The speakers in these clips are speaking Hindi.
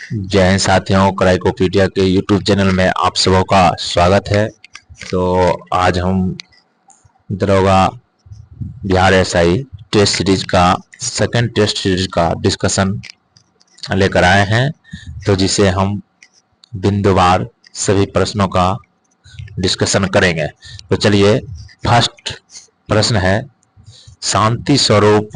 जय हिंद साथियों, क्राइकोपीडिया के यूट्यूब चैनल में आप सबों का स्वागत है। तो आज हम दरोगा बिहार एसआई टेस्ट सीरीज का सेकंड टेस्ट सीरीज का डिस्कशन लेकर आए हैं, तो जिसे हम बिंदुवार सभी प्रश्नों का डिस्कशन करेंगे। तो चलिए, फर्स्ट प्रश्न है, शांति स्वरूप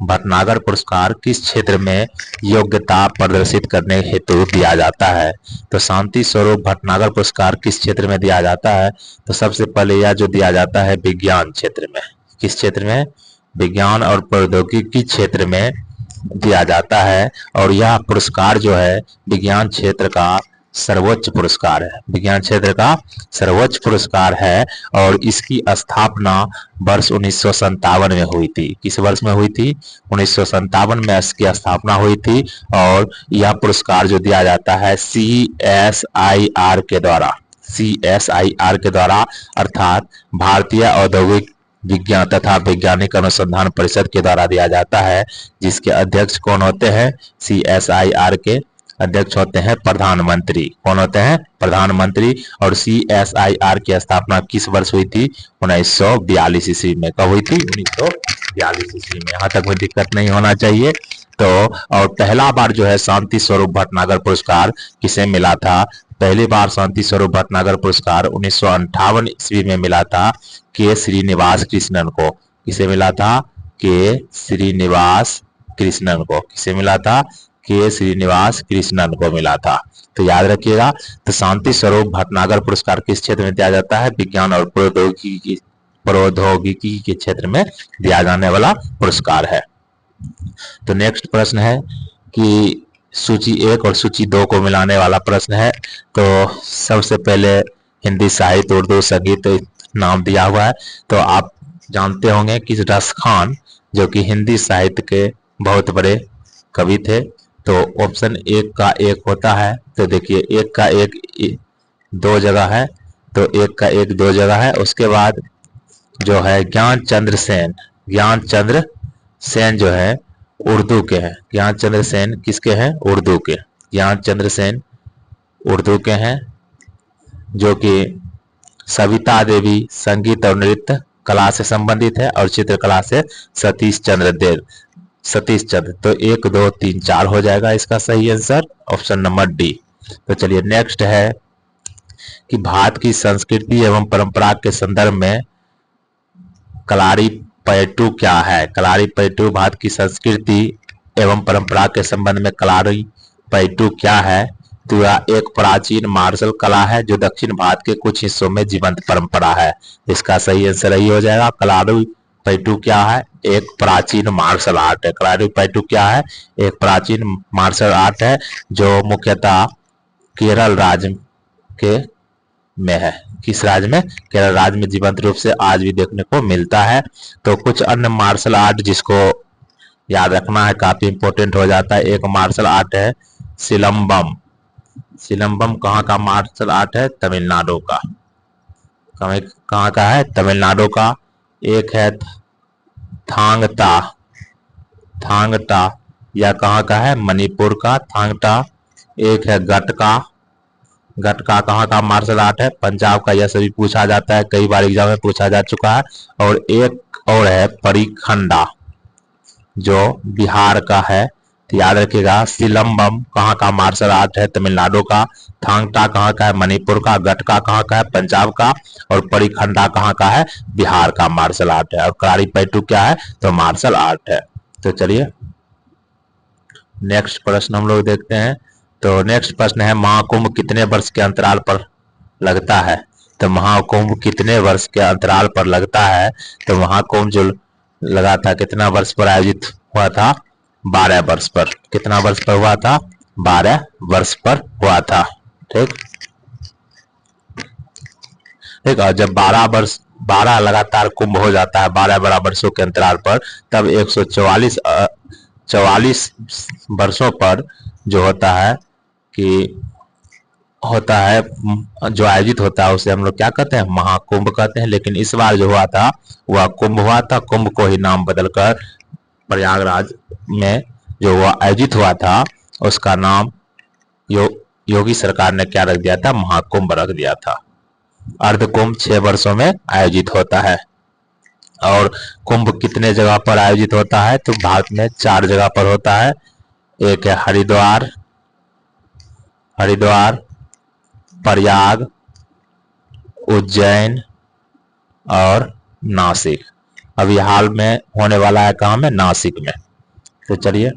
भटनागर पुरस्कार किस क्षेत्र में योग्यता प्रदर्शित करने हेतु दिया जाता है? तो शांति स्वरूप भटनागर पुरस्कार किस क्षेत्र में दिया जाता है? तो सबसे पहले यह जो दिया जाता है विज्ञान क्षेत्र में। किस क्षेत्र में? विज्ञान और प्रौद्योगिकी क्षेत्र में दिया जाता है। और यह पुरस्कार जो है विज्ञान क्षेत्र का सर्वोच्च पुरस्कार है। विज्ञान क्षेत्र का सर्वोच्च पुरस्कार है और इसकी स्थापना वर्ष 1957 में हुई थी। किस वर्ष में हुई थी? 1957 में इसकी स्थापना हुई थी। और यह पुरस्कार जो दिया जाता है CSIR के द्वारा अर्थात भारतीय औद्योगिक विज्ञान तथा वैज्ञानिक अनुसंधान परिषद के द्वारा दिया जाता है, जिसके अध्यक्ष कौन होते हैं? CSIR के अध्यक्ष होते हैं प्रधानमंत्री। कौन होते हैं? प्रधानमंत्री। और CSIR की स्थापना किस वर्ष हुई थी? 1942 ईस्वी में। कब हुई थी? 1942 ईस्वी में। यहाँ तक में दिक्कत नहीं होना चाहिए। तो और पहला बार जो है शांति स्वरूप भटनागर पुरस्कार किसे मिला था? पहली बार शांति स्वरूप भटनागर पुरस्कार 1958 ईस्वी में मिला था के श्रीनिवास कृष्णन को। किसे मिला था? के श्रीनिवास कृष्णन को। किसे मिला था? के श्रीनिवास कृष्णन को मिला था। तो याद रखिएगा। तो शांति स्वरूप भटनागर पुरस्कार किस क्षेत्र में दिया जाता है? विज्ञान और प्रौद्योगिकी के क्षेत्र में दिया जाने वाला पुरस्कार है। तो नेक्स्ट प्रश्न है कि सूची 1 और सूची 2 को मिलाने वाला प्रश्न है। तो सबसे पहले हिंदी साहित्य उर्दू संगीत नाम दिया हुआ है। तो आप जानते होंगे कि रस खान जो कि हिंदी साहित्य के बहुत बड़े कवि थे। तो ऑप्शन 1 का 1 होता है। तो देखिए 1 का 1 2 जगह है, तो 1 का 1 2 जगह है। उसके बाद जो है ज्ञानचंद्र सेन जो है उर्दू के हैं। ज्ञानचंद्र सेन किसके हैं? उर्दू के। ज्ञानचंद्र सेन उर्दू के हैं, जो कि सविता देवी संगीत और नृत्य कला से संबंधित है और चित्रकला से सतीश चंद्र। तो 1 2 3 4 हो जाएगा इसका सही आंसर, ऑप्शन नंबर डी। तो चलिए नेक्स्ट है कि भारत की संस्कृति एवं परंपरा के संदर्भ में कलारीपयट्टू क्या है? कलारीपयट्टू भारत की संस्कृति एवं परंपरा के संबंध में कलारीपयट्टू क्या है? तो यह एक प्राचीन मार्शल कला है जो दक्षिण भारत के कुछ हिस्सों में जीवंत परंपरा है। इसका सही आंसर यही हो जाएगा। कलारीपयट्टू क्या है? एक प्राचीन मार्शल आर्ट है। कलारीपयट्टू क्या है? एक प्राचीन मार्शल आर्ट है जो मुख्यतः केरल राज्य के में है। किस राज्य में? केरल राज्य में जीवंत रूप से आज भी देखने को मिलता है। तो कुछ अन्य मार्शल आर्ट जिसको याद रखना है, काफी इंपॉर्टेंट हो जाता है। एक मार्शल आर्ट है सिलंबम। सिलंबम कहाँ का मार्शल आर्ट है? तमिलनाडु का। कहाँ का है? तमिलनाडु का। एक है थांगटा, यह कहाँ का है? मणिपुर का थांगटा। एक है गटका कहाँ का मार्शल आर्ट है? पंजाब का। यह सभी पूछा जाता है, कई बार एग्जाम में पूछा जा चुका है। और एक और है परिखंडा जो बिहार का है। तो याद रखिएगा, सिलंबम कहाँ का मार्शल आर्ट है? तमिलनाडु का। थांगटा कहाँ का है? मणिपुर का। गटका कहाँ का है? पंजाब का। और परिखंडा कहाँ का है? बिहार का मार्शल आर्ट है। और कलारीपयट्टू क्या है? तो मार्शल आर्ट है। तो चलिए नेक्स्ट प्रश्न हम लोग देखते हैं। तो नेक्स्ट प्रश्न है, महाकुंभ कितने वर्ष के अंतराल पर लगता है? तो महाकुंभ कितने वर्ष के अंतराल पर लगता है? तो महाकुंभ जो लगा था कितना वर्ष पर आयोजित हुआ था? 12 वर्ष पर। कितना वर्ष पर हुआ था? 12 वर्ष पर हुआ था। ठीक। और जब 12 लगातार कुंभ हो जाता है 12 वर्षों के अंतराल पर, तब 144 वर्षों पर जो होता है जो आयोजित होता है उसे हम लोग क्या कहते हैं? महाकुंभ कहते हैं। लेकिन इस बार जो हुआ था वह कुंभ हुआ था। कुंभ को ही नाम बदलकर प्रयागराज में जो वो आयोजित हुआ था उसका नाम योगी सरकार ने क्या रख दिया था, महाकुंभ रख दिया था। अर्धकुंभ 6 वर्षों में आयोजित होता है। और कुंभ कितने जगह पर आयोजित होता है, तो भारत में 4 जगह पर होता है। एक है हरिद्वार, प्रयाग, उज्जैन और नासिक। अभी हाल में होने वाला है कहाँ में, नासिक में। तो चलिए,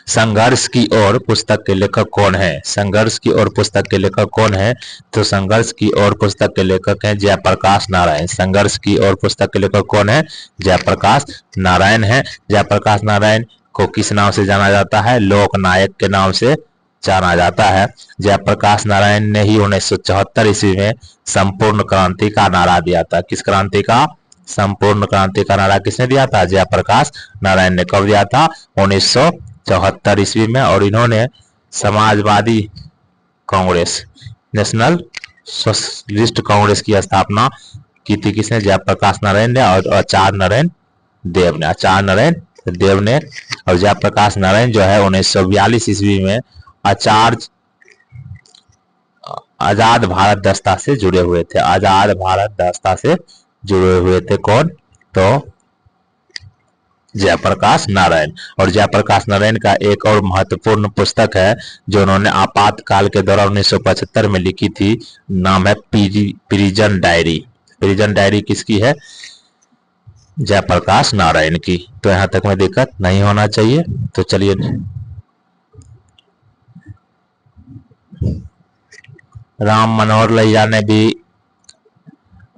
संघर्ष की ओर पुस्तक के लेखक कौन है, संघर्ष की ओर पुस्तक के लेखक कौन है, तो संघर्ष की ओर पुस्तक के लेखक हैं जयप्रकाश नारायण। संघर्ष की ओर पुस्तक के लेखक कौन है, जयप्रकाश नारायण है। जयप्रकाश नारायण को किस नाम से जाना जाता है, लोकनायक के नाम से जाना जाता है। जयप्रकाश नारायण ने ही 1974 ईस्वी में संपूर्ण क्रांति का नारा दिया था। किस क्रांति का, संपूर्ण क्रांति का नारा किसने दिया था, जयप्रकाश नारायण ने। कब दिया था, 1974 ईस्वी में। और इन्होंने समाजवादी कांग्रेस, नेशनल सोशलिस्ट कांग्रेस की स्थापना की थी किसने, जयप्रकाश नारायण ने और आचार्य नारायण देव ने, आचार्य नारायण देव ने। और जयप्रकाश नारायण जो है 1942 ईस्वी में आजाद भारत दस्ता से जुड़े हुए थे। आजाद भारत दस्ता से जुड़े हुए थे कौन, तो जयप्रकाश नारायण। और जयप्रकाश नारायण का एक और महत्वपूर्ण पुस्तक है जो उन्होंने आपातकाल के दौरान 1975 में लिखी थी, नाम है प्रिजन डायरी। प्रिजन डायरी किसकी है, जयप्रकाश नारायण की। तो यहां तक में दिक्कत नहीं होना चाहिए। तो चलिए, राम मनोहर लोहिया ने भी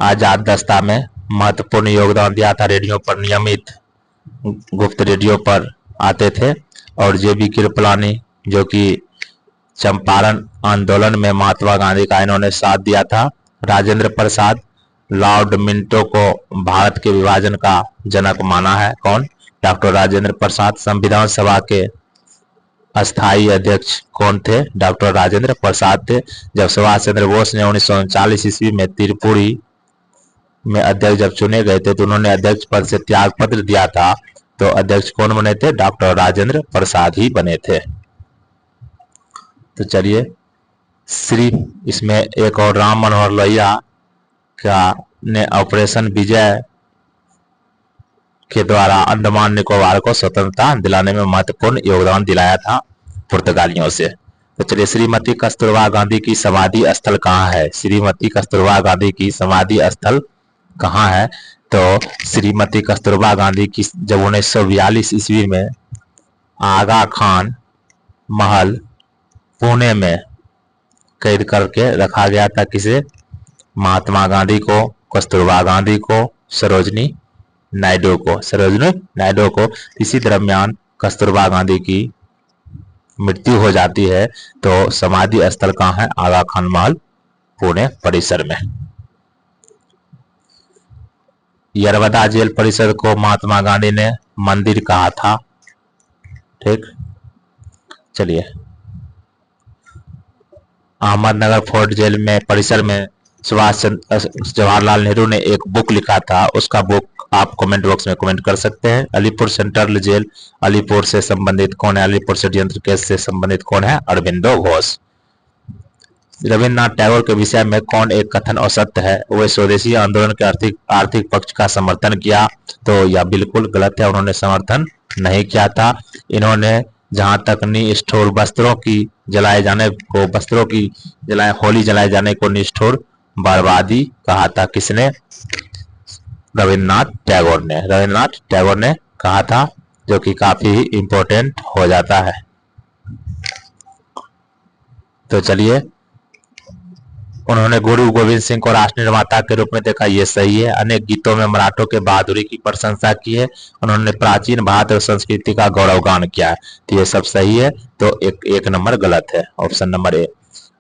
आजाद दस्ता में महत्वपूर्ण योगदान दिया था। रेडियो पर नियमित गुप्त रेडियो पर आते थे। और जेबी कृपलानी जो कि चंपारण आंदोलन में महात्मा गांधी का इन्होंने साथ दिया था। राजेंद्र प्रसाद लॉर्ड मिंटो को भारत के विभाजन का जनक माना है। कौन, डॉक्टर राजेंद्र प्रसाद। संविधान सभा के अस्थायी अध्यक्ष कौन थे, डॉक्टर राजेंद्र प्रसाद थे। जब सुभाष चंद्र बोस ने 1939 ईस्वी में त्रिपुरी में अध्यक्ष जब चुने गए थे तो उन्होंने अध्यक्ष पद से त्याग पत्र दिया था। तो अध्यक्ष कौन बने थे, डॉक्टर राजेंद्र प्रसाद ही बने थे। तो चलिए, इसमें एक और राम मनोहर लोहिया का ने ऑपरेशन विजय के द्वारा अंडमान निकोबार को स्वतंत्रता दिलाने में महत्वपूर्ण योगदान दिलाया था पुर्तगालियों से। तो चलिए, श्रीमती कस्तूरबा गांधी की समाधि स्थल कहाँ है, श्रीमती कस्तूरबा गांधी की समाधि स्थल कहाँ है, तो श्रीमती कस्तूरबा गांधी की जब 1942 ईस्वी में आगा खान महल पुणे में कैद करके रखा गया था। किसे, महात्मा गांधी को, कस्तूरबा गांधी को, सरोजनी नायडू को। इसी दरमियान कस्तूरबा गांधी की मृत्यु हो जाती है। तो समाधि स्थल कहाँ है, आगा खान महल पुणे परिसर में। यरवदा जेल परिसर को महात्मा गांधी ने मंदिर कहा था। ठीक, चलिए, अहमदनगर फोर्ट जेल में परिसर में जवाहरलाल नेहरू ने एक बुक लिखा था। उसका बुक आप कमेंट बॉक्स में कमेंट कर सकते हैं। अलीपुर सेंट्रल जेल, अलीपुर से संबंधित कौन है, अलीपुर षड्यंत्र केस से संबंधित कौन है, अरविंदो घोष। रविन्द्रनाथ टैगोर के विषय में कौन एक कथन असत्य है, वे स्वदेशी आंदोलन के आर्थिक पक्ष का समर्थन किया। तो यह बिल्कुल गलत है, उन्होंने समर्थन नहीं किया था। इन्होंने जहां तक निष्ठुर वस्त्रों की होली जलाए जाने को निष्ठुर बर्बादी कहा था। किसने, रविन्द्रनाथ टैगोर ने कहा था, जो कि काफी इंपॉर्टेंट हो जाता है। तो चलिए, उन्होंने गुरु गोविंद सिंह को राष्ट्र निर्माता के रूप में देखा, ये सही है। अनेक गीतों में मराठों के बहादुरी की प्रशंसा की है। उन्होंने प्राचीन भारत और संस्कृति का गौरवगान किया है। तो ये सब सही है। तो एक नंबर गलत है, ऑप्शन नंबर ए।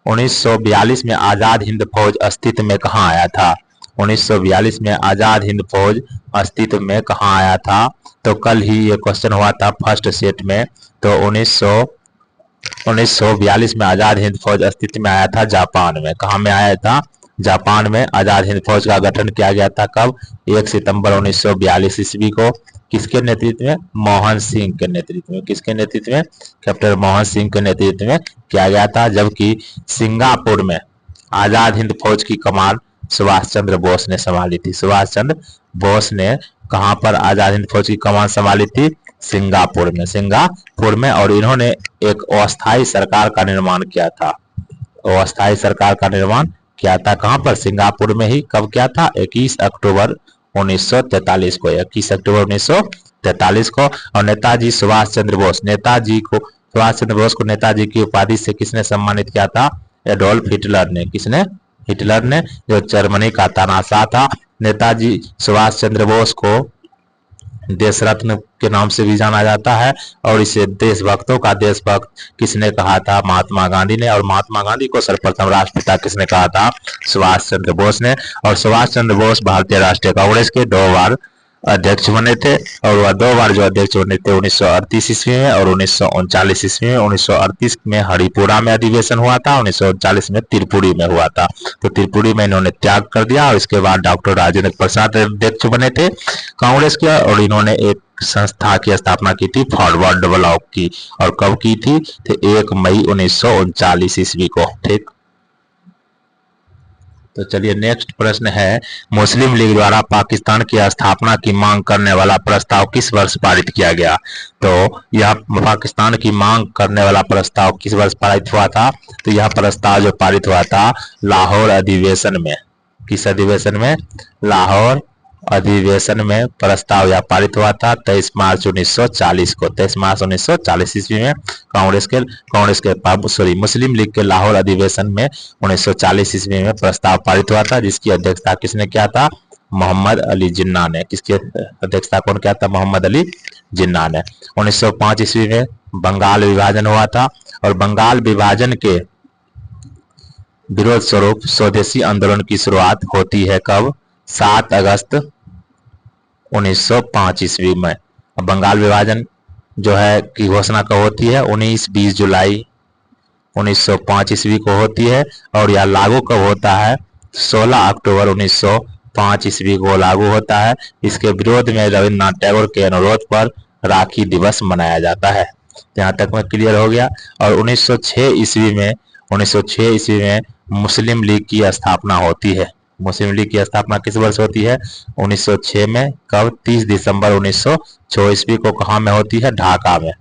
1942 में आजाद हिंद फौज अस्तित्व में कहाँ आया था, 1942 में आजाद हिंद फौज अस्तित्व में कहाँ आया था। तो कल ही ये क्वेश्चन हुआ था फर्स्ट सेट में। तो 1942 में आजाद हिंद फौज अस्तित्व में आया था जापान में। कहाँ में आया था, जापान में आजाद हिंद फौज का गठन किया गया था कब? 1 सितंबर 1942 ईस्वी को। किसके नेतृत्व में? मोहन सिंह के नेतृत्व में। किसके नेतृत्व में? कैप्टन मोहन सिंह के नेतृत्व में किया गया था। जबकि सिंगापुर में आजाद हिंद फौज की कमान सुभाष चंद्र बोस ने संभाली थी। सुभाष चंद्र बोस ने कहां पर आजाद हिंद फौज की कमान संभाली थी? सिंगापुर में। सिंगापुर में। और इन्होंने एक अस्थायी सरकार का निर्माण किया था। अस्थायी सरकार का निर्माण किया था कहां पर? सिंगापुर में ही। कब किया था? 21 अक्टूबर 1943 को। 21 अक्टूबर 1943 को। और नेताजी सुभाष चंद्र बोस, सुभाष चंद्र बोस को नेताजी की उपाधि से किसने सम्मानित किया था? एडोल्फ हिटलर ने। किसने? हिटलर ने, जो जर्मनी का तानाशाह था। नेताजी सुभाष चंद्र बोस को देश रत्न के नाम से भी जाना जाता है। और इसे देशभक्तों का देशभक्त किसने कहा था? महात्मा गांधी ने। और महात्मा गांधी को सर्वप्रथम राष्ट्रपिता किसने कहा था? सुभाष चंद्र बोस ने। और सुभाष चंद्र बोस भारतीय राष्ट्रीय कांग्रेस के 2 बार अध्यक्ष बने थे। और वह 2 बार जो अध्यक्ष बने थे 1938 ईस्वी में और 1939 ईस्वी में। 1938 में हरिपुरा में अधिवेशन हुआ था, 1939 में त्रिपुरी में हुआ था। तो त्रिपुरी में इन्होंने त्याग कर दिया और इसके बाद डॉक्टर राजेंद्र प्रसाद अध्यक्ष बने थे कांग्रेस के। और इन्होंने एक संस्था की स्थापना की थी, फॉरवर्ड ब्लॉक की। और कब की थी? तो 1 मई 1939 ईस्वी को। ठीक, तो चलिए नेक्स्ट प्रश्न है, मुस्लिम लीग द्वारा पाकिस्तान की स्थापना की मांग करने वाला प्रस्ताव किस वर्ष पारित किया गया? तो यह पाकिस्तान की मांग करने वाला प्रस्ताव किस वर्ष पारित हुआ था? तो यह प्रस्ताव जो पारित हुआ था लाहौर अधिवेशन में। किस अधिवेशन में? लाहौर अधिवेशन में प्रस्ताव यह पारित हुआ था 23 मार्च 1940 को। 23 मार्च 1940 ईस्वी में मुस्लिम लीग के लाहौर अधिवेशन में 1940 ईस्वी में प्रस्ताव पारित हुआ था, जिसकी अध्यक्षता किसने किया था? मोहम्मद अली जिन्ना ने। किसकी अध्यक्षता कौन किया था? मोहम्मद अली जिन्ना ने। 1905 ईस्वी में बंगाल विभाजन हुआ था। और बंगाल विभाजन के विरोध स्वरूप स्वदेशी आंदोलन की शुरुआत होती है कब? 7 अगस्त 1905 ईस्वी में। बंगाल विभाजन जो है की घोषणा कब होती है? 19-20 जुलाई 1905 ईस्वी को होती है। और यह लागू कब होता है? 16 अक्टूबर 1905 ईस्वी को लागू होता है। इसके विरोध में रविन्द्रनाथ टैगोर के अनुरोध पर राखी दिवस मनाया जाता है। यहाँ तक में क्लियर हो गया। और 1906 ईस्वी में मुस्लिम लीग की स्थापना होती है। मुस्लिम लीग की स्थापना किस वर्ष होती है? 1906 में। कब? 30 दिसंबर 1906 ईस्वी को। कहाँ में होती है? ढाका में।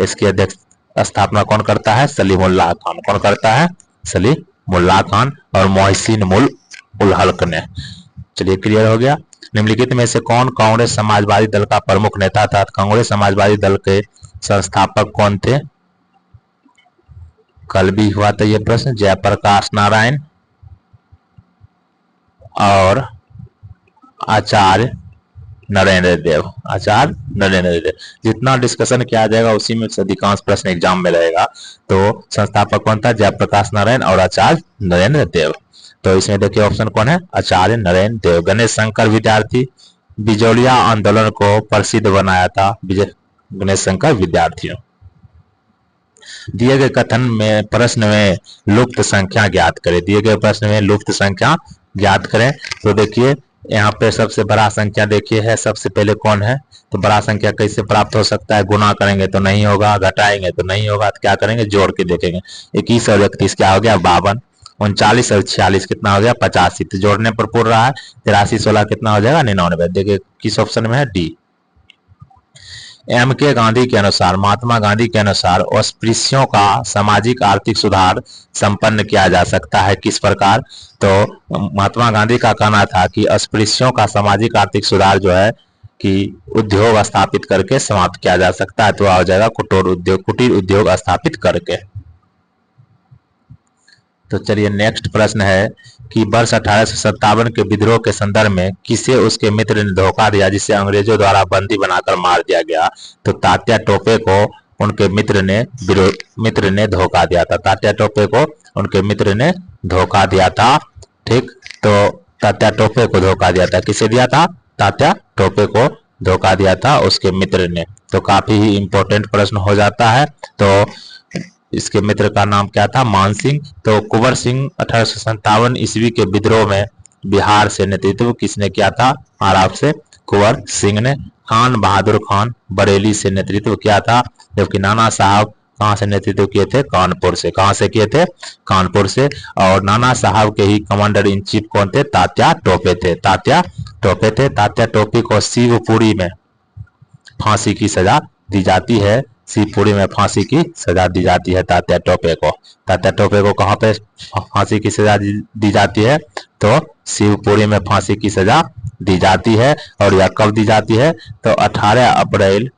इसकी अध्यक्ष स्थापना कौन करता है? सलीमुल्लाह खान। कौन करता है? सलीमुल्लाह खान और मोहसिन उल हक ने। चलिए क्लियर हो गया। निम्नलिखित में से कौन कांग्रेस समाजवादी दल का प्रमुख नेता था? कांग्रेस समाजवादी दल के संस्थापक कौन थे? कल भी हुआ था यह प्रश्न। जयप्रकाश नारायण और आचार्य नरेंद्र देव। आचार्य नरेंद्र देव। जितना डिस्कशन किया जाएगा उसी में अधिकांश प्रश्न एग्जाम में रहेगा। तो संस्थापक कौन था? जयप्रकाश नारायण और आचार्य नरेंद्र देव। तो इसमें देखिए ऑप्शन कौन है? आचार्य नरेंद्र देव। गणेश शंकर विद्यार्थी। बिजोलिया आंदोलन को प्रसिद्ध बनाया था गणेश शंकर विद्यार्थियों। दिए गए कथन में प्रश्न में लुप्त संख्या ज्ञात करें। दिए गए प्रश्न में लुप्त संख्या ज्ञात करें। तो देखिए यहाँ पे सबसे बड़ा संख्या देखिए है सबसे पहले कौन है? तो बड़ा संख्या कैसे प्राप्त हो सकता है? गुना करेंगे तो नहीं होगा, घटाएंगे तो नहीं होगा, तो क्या करेंगे? जोड़ के देखेंगे। 21 और 31 क्या हो गया? 52। 39 और 46 कितना हो गया? 85। तो जोड़ने पर पूर रहा है। 83 16 कितना हो जाएगा? 99। देखिए किस ऑप्शन में है? डी। M.K. गांधी के अनुसार, महात्मा गांधी के अनुसार अस्पृश्यों का सामाजिक आर्थिक सुधार संपन्न किया जा सकता है किस प्रकार? तो महात्मा गांधी का कहना था कि अस्पृश्यों का सामाजिक आर्थिक सुधार जो है कि उद्योग स्थापित करके समाप्त किया जा सकता है। तो आ जाएगा कुटीर उद्योग स्थापित करके। तो चलिए नेक्स्ट प्रश्न है कि वर्ष 1857 के विद्रोह के संदर्भ में किसे उसके मित्र ने धोखा दिया जिसे अंग्रेजों द्वारा बंदी बनाकर मार दिया गया? तो तात्या टोपे को उनके मित्र ने धोखा दिया था। तात्या टोपे को उनके मित्र ने धोखा दिया था। ठीक, तो तात्या टोपे को धोखा दिया था। किसे दिया था? तात्या टोपे को धोखा दिया था उसके मित्र ने। तो काफी ही इंपॉर्टेंट प्रश्न हो जाता है। तो इसके मित्र का नाम क्या था? मान सिंह। तो कुंवर सिंह 1857 ईस्वी के विद्रोह में बिहार से नेतृत्व किसने किया था? आराप से कुंवर सिंह ने। खान बहादुर खान बरेली से नेतृत्व किया था, जबकि नाना साहब कहां से नेतृत्व किए थे? कानपुर से। कहां से किए थे? कानपुर से। और नाना साहब के ही कमांडर इन चीफ कौन थे? तात्या टोपे थे। तात्या टोपे थे। तात्या टोपे को शिवपुरी में फांसी की सजा दी जाती है। शिवपुरी में फांसी की सजा दी जाती है तात्या टोपे को। तात्या टोपे को कहां पे फांसी की सजा दी जाती है? तो शिवपुरी में फांसी की सजा दी जाती है। और यह कब दी जाती है? तो 18 अप्रैल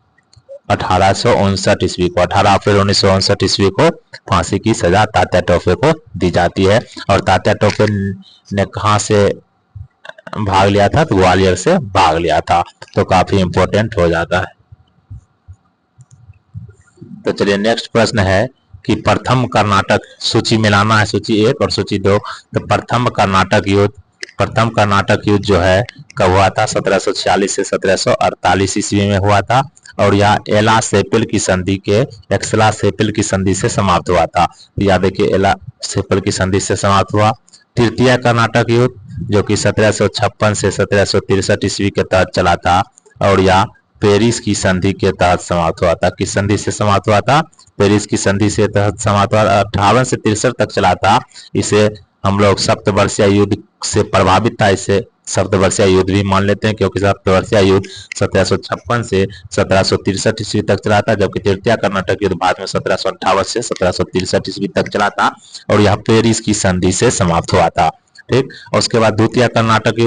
1859 ईस्वी को, 18 अप्रैल 1959 ईस्वी को फांसी की सजा तात्या टोपे को दी जाती है। और तात्या टोपे ने कहां से भाग लिया था? तो ग्वालियर से भाग लिया था। तो काफी इंपॉर्टेंट हो जाता है। तो चलिए नेक्स्ट प्रश्न है कि प्रथम कर्नाटक, सूची मिलाना है, सूची 1 और सूची 2। तो प्रथम कर्नाटक युद्ध जो है कब हुआ था? 1746 से 1748 ईस्वी में हुआ था। और यह एला सेपिल की संधि के एक्सला सेपिल की संधि से समाप्त हुआ था। याद देखिए, एला सेपिल की संधि से समाप्त हुआ। तृतीय कर्नाटक युद्ध जो कि 1756 से 1763 ईस्वी के तहत चला था, और यह पेरिस की संधि के तहत समाप्त हुआ था। किस संधि से समाप्त हुआ था? पेरिस की संधि से तहत समाप्त हुआ। 58 से 63 तक चला था। इसे हम लोग सप्तवर्षीय युद्ध से प्रभावित था, इसे सप्तवर्षीय युद्ध भी मान लेते हैं, क्योंकि सप्तवर्षीय युद्ध 1756 से 1763 ईस्वी तक चला था, जबकि तृतीय कर्नाटक युद्ध बाद में 1758 से 1763 ईस्वी तक चला था, और यह पेरिस की संधि से समाप्त हुआ था। ठीक। और उसके बाद द्वितीय कर्नाटक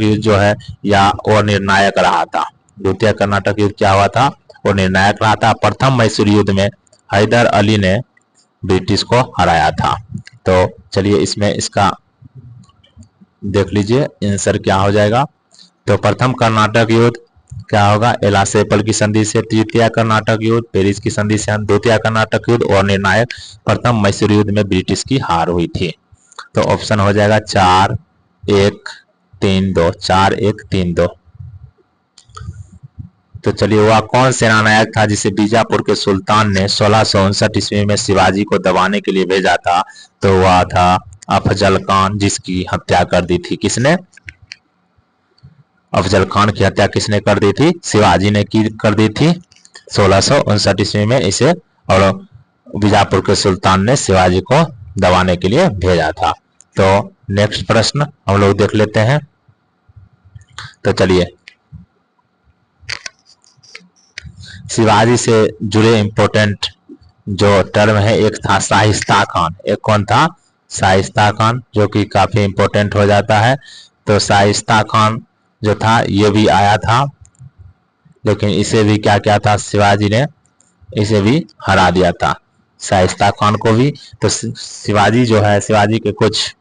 युद्ध जो है या वो निर्णायक रहा था। द्वितीय कर्नाटक युद्ध क्या हुआ था? वो निर्णायक रहा था। प्रथम मैसूर युद्ध में हैदर अली ने ब्रिटिश को हराया था। तो चलिए इसमें इसका देख लीजिए आंसर क्या हो जाएगा। तो प्रथम कर्नाटक युद्ध क्या होगा? एला सेपल की संधि से। तृतीय कर्नाटक युद्ध पेरिस की संधि से। द्वितीय कर्नाटक युद्ध और निर्णायक प्रथम मैसूर युद्ध में ब्रिटिश की हार हुई थी। तो ऑप्शन हो जाएगा 4-1-3-2, 4-1-3-2। तो चलिए, वह कौन सेनानायक था जिसे बीजापुर के सुल्तान ने 1659 ईस्वी में शिवाजी को दबाने के लिए भेजा था? तो वह था अफजल खान, जिसकी हत्या कर दी थी किसने? अफजल खान की हत्या किसने कर दी थी? शिवाजी ने की कर दी थी 1659 ईस्वी में इसे, और बीजापुर के सुल्तान ने शिवाजी को दबाने के लिए भेजा था। तो नेक्स्ट प्रश्न हम लोग देख लेते हैं। तो चलिए, शिवाजी से जुड़े इंपॉर्टेंट जो टर्म है, एक था शाइस्ता खान। एक कौन था? शाइस्ता खान, जो कि काफी इंपॉर्टेंट हो जाता है। तो शाइस्ता खान जो था ये भी आया था, लेकिन इसे भी क्या किया था? शिवाजी ने इसे भी हरा दिया था, शाइस्ता खान को भी। तो शिवाजी जो है, शिवाजी के कुछ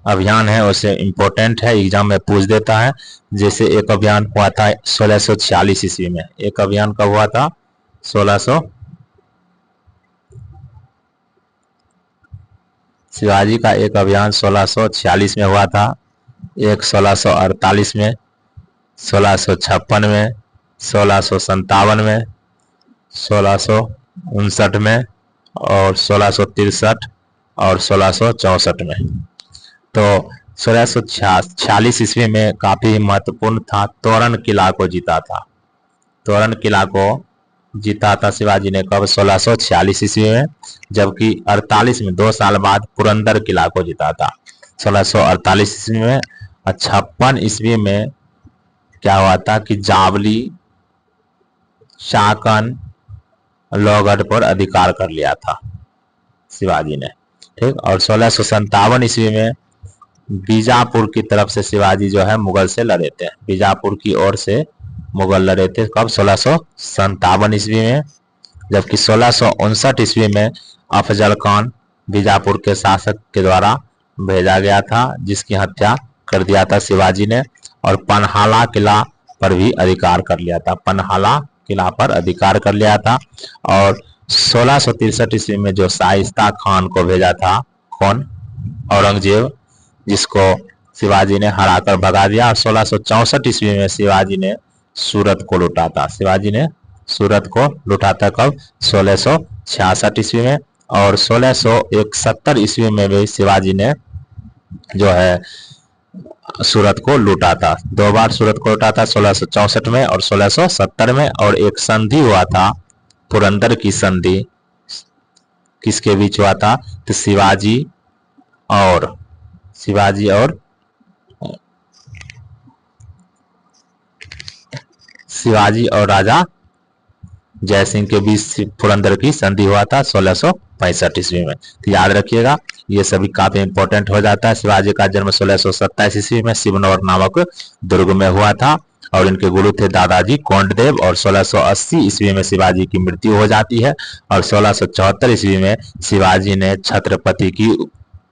अभियान है उसे इंपॉर्टेंट है, एग्जाम में पूछ देता है। जैसे एक अभियान हुआ था 1646 ईस्वी में। एक अभियान कब हुआ था? 1600। शिवाजी का एक अभियान 1646 में हुआ था, एक 1648 में, 1656 में, 1657 में, 1659 में, और 1663 और 1664 में। तो 1646 ईस्वी में काफी महत्वपूर्ण था, तोरण किला को जीता था। तोरण किला को जीता था शिवाजी ने कब? 1646 ईस्वी में। जबकि 48 में 2 साल बाद पुरंदर किला को जीता था 1648 ईस्वी में। 56 ईस्वी में क्या हुआ था कि जावली, शाकन, लोहगढ़ पर अधिकार कर लिया था शिवाजी ने। ठीक। और 1657 ईस्वी में बीजापुर की तरफ से शिवाजी जो है मुगल से लड़े थे। बीजापुर की ओर से मुगल लड़े थे कब? 1657 ईस्वी में। जबकि 1659 ईस्वी में अफजल खान बीजापुर के शासक के द्वारा भेजा गया था, जिसकी हत्या कर दिया था शिवाजी ने। और पन्हाला किला पर भी अधिकार कर लिया था। पन्हाला किला पर अधिकार कर लिया था। और 1663 ईस्वी में जो शाइस्ता खान को भेजा था, कौन? औरंगजेब, जिसको शिवाजी ने हराकर भगा दिया। और 1664 ईस्वी में शिवाजी ने सूरत को लूटा था। शिवाजी ने सूरत को लूटा था कब? 1666 ईस्वी में। और 1671 ईस्वी में भी शिवाजी ने जो है सूरत को लूटा था। दो बार सूरत को लूटा था, 1664 में और 1670 में। और एक संधि हुआ था, पुरंदर की संधि, किसके बीच हुआ था? तो शिवाजी और राजा जयसिंह के बीच पुरंदर की संधि हुआ था 1665 ईस्वी में। तो याद रखिएगा, ये सभी काफी इंपॉर्टेंट हो जाता है। शिवाजी का जन्म 1627 ईस्वी में शिवनौर नामक दुर्ग में हुआ था और इनके गुरु थे दादाजी कोंडदेव। और 1680 ईस्वी में शिवाजी की मृत्यु हो जाती है और 1674 ईस्वी में शिवाजी ने छत्रपति की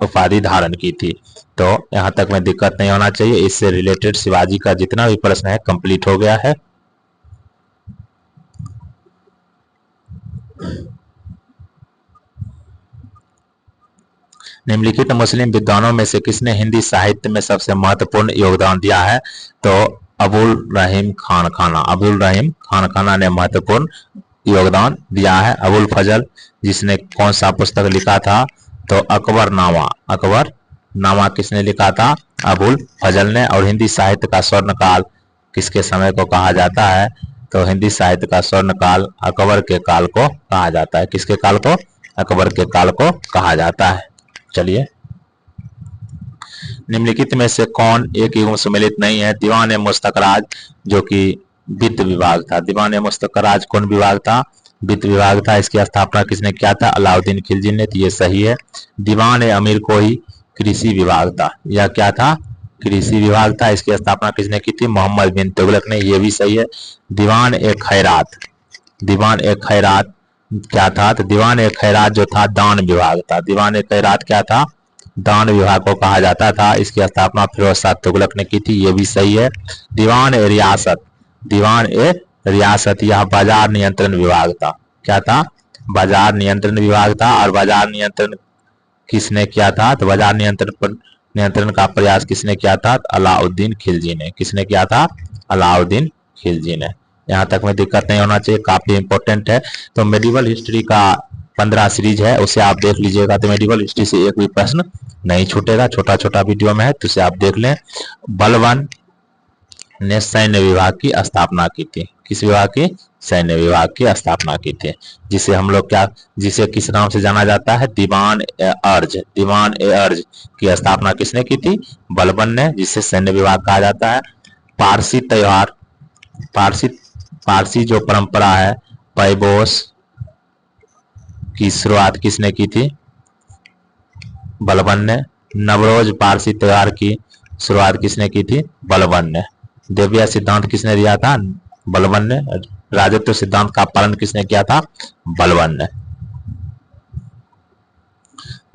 उपाधि धारण की थी। तो यहाँ तक में दिक्कत नहीं होना चाहिए। इससे रिलेटेड शिवाजी का जितना भी प्रश्न है कंप्लीट हो गया है। निम्नलिखित मुस्लिम विद्वानों में से किसने हिंदी साहित्य में सबसे महत्वपूर्ण योगदान दिया है? तो अबुल रहीम खान खाना ने महत्वपूर्ण योगदान दिया है। अबुल फजल, जिसने कौन सा पुस्तक लिखा था? तो अकबरनामा किसने लिखा था? अबुल फजल ने। और हिंदी साहित्य का स्वर्ण काल किसके समय को कहा जाता है? तो हिंदी साहित्य का स्वर्ण काल अकबर के काल को कहा जाता है। किसके काल को? अकबर के काल को कहा जाता है। चलिए, निम्नलिखित में से कौन एक युग में सम्मिलित नहीं है? दीवान मुस्तकराज, जो कि वित्त विभाग था। दीवान मुस्तकराज कौन विभाग था? वित्त विभाग था। इसकी स्थापना किसने किया था? अलाउद्दीन खिलजी ने। तो ये सही है। दीवान अमीर कोई कृषि विभाग था। यह क्या था? कृषि विभाग था। इसकी स्थापना किसने की थी? मोहम्मद बिन तुगलक ने। ये भी सही है। दीवान ए खैरात क्या था? तो दीवान ए खैरात जो था दान विभाग था। दीवान ए खैरात क्या था? दान विभाग को कहा जाता था। इसकी स्थापना फिरोज शाह तुगलक ने की थी। ये भी सही है। दीवान ए रियासत यह बाजार नियंत्रण विभाग था। क्या था? बाजार नियंत्रण विभाग था। और बाजार नियंत्रण किसने किया था? तो बाजार नियंत्रण का प्रयास किसने किया था? अलाउद्दीन खिलजी ने। किसने किया था? अलाउद्दीन खिलजी ने। यहाँ तक में दिक्कत नहीं होना चाहिए, काफी इंपॉर्टेंट है। तो मेडिवल हिस्ट्री का 15 सीरीज है, उसे आप देख लीजिएगा। तो मेडिवल हिस्ट्री से एक भी प्रश्न नहीं छूटेगा, छोटा छोटा वीडियो में है, तो उसे आप देख लें। बलबन ने सैन्य विभाग की स्थापना की थी। किस विभाग की? सैन्य विभाग की स्थापना की थी, जिसे किस नाम से जाना जाता है? दीवान ए अर्ज की स्थापना किसने की थी? बलबन ने, जिसे सैन्य विभाग कहा जाता है। पारसी त्योहार, पारसी जो परंपरा है, पैबोस की शुरुआत किसने की थी? बलबन ने। नवरोज पारसी त्योहार की शुरुआत किसने की थी? बलबन ने। देविया सिद्धांत किसने दिया था? बलबन ने। राजत्व सिद्धांत का पालन किसने किया था? बलबन ने।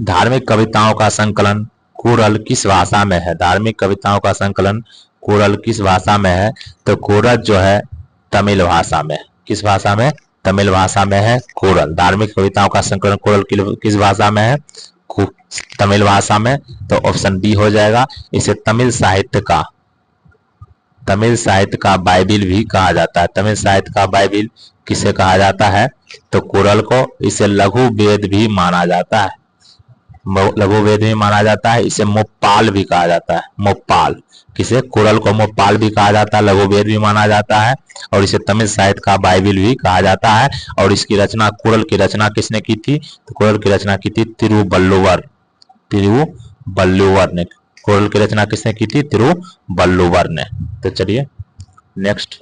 धार्मिक कविताओं का संकलन कुरल किस भाषा में है? धार्मिक कविताओं का संकलन कुरल किस भाषा में है? तो कुरल जो है तमिल भाषा में। किस भाषा में? तमिल भाषा में है कुरल। धार्मिक कविताओं का संकलन कुरल किस भाषा में है? तमिल भाषा में। तो ऑप्शन बी हो जाएगा। इसे तमिल साहित्य का बाइबिल भी कहा जाता है। तमिल साहित्य का बाइबिल किसे कहा जाता है? तो कुरल को। इसे लघु वेद भी माना जाता है। इसे मुप्पाल भी कहा जाता है। मुप्पाल, किसे? कुरल को मुप्पाल भी कहा जाता है, लघु वेद भी माना जाता है, और इसे तमिल साहित्य का बाइबिल भी कहा जाता है। और इसकी रचना, कुरल की रचना किसने की थी? तो कुरल की रचना की थी तिरुवल्लुवर ने। कुरल की रचना किसने की थी? तिरुवल्लुवर ने। तो चलिए नेक्स्ट।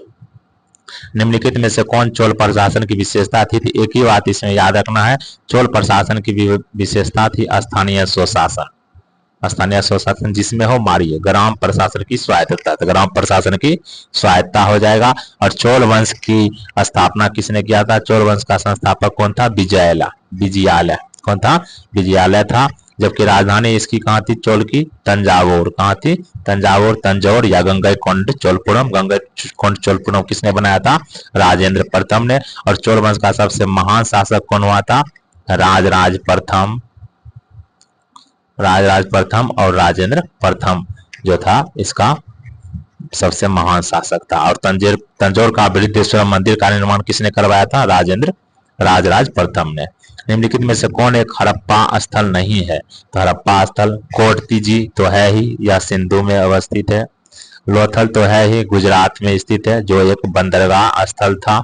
निम्नलिखित में से कौन चोल प्रशासन की विशेषता थी? एक ही बात इसमें याद रखना है, चोल प्रशासन की विशेषता थी स्थानीय स्वशासन, जिसमें हो मारिए ग्राम प्रशासन की स्वायत्तता। तो ग्राम प्रशासन की स्वायत्तता हो जाएगा। और चोल वंश की स्थापना किसने किया था? चोल वंश का संस्थापक कौन था? विजयालय। कौन था? विजयालय था। जबकि राजधानी इसकी कहाँ थी? चोल की? तंजावुर। कहाँ थी? तंजौर या गंगईकोंड चोलपुरम किसने बनाया था? राजेंद्र प्रथम ने। और चोल वंश का सबसे महान शासक कौन हुआ था? राजराज प्रथम और राजेंद्र प्रथम जो था इसका सबसे महान शासक था। और तंजौर का बृहदेश्वर मंदिर का निर्माण किसने करवाया था? राजेंद्र राजराज प्रथम ने। निम्नलिखित में से कौन एक हड़प्पा स्थल नहीं है? तो हड़प्पा स्थल कोटतीजी तो है ही, या सिंधु में अवस्थित है। लोथल तो है ही, गुजरात में स्थित है, जो एक बंदरगाह स्थल था।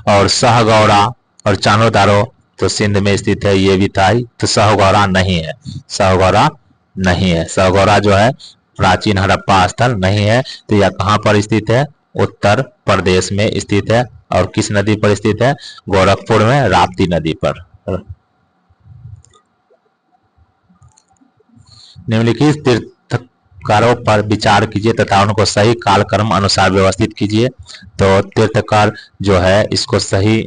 और सहगौरा और चानोदारो तो सिंध में स्थित है, ये भी था ही। तो सहगौरा नहीं है, सहगौरा नहीं है। सहगौरा जो है प्राचीन हड़प्पा स्थल नहीं है। तो यह कहाँ पर स्थित है? उत्तर प्रदेश में स्थित है। और किस नदी पर स्थित है? गोरखपुर में राप्ती नदी पर। निम्नलिखित तीर्थकारों पर विचार कीजिए तथा उनको सही कालक्रम अनुसार व्यवस्थित कीजिए। तो तीर्थकार जो है इसको सही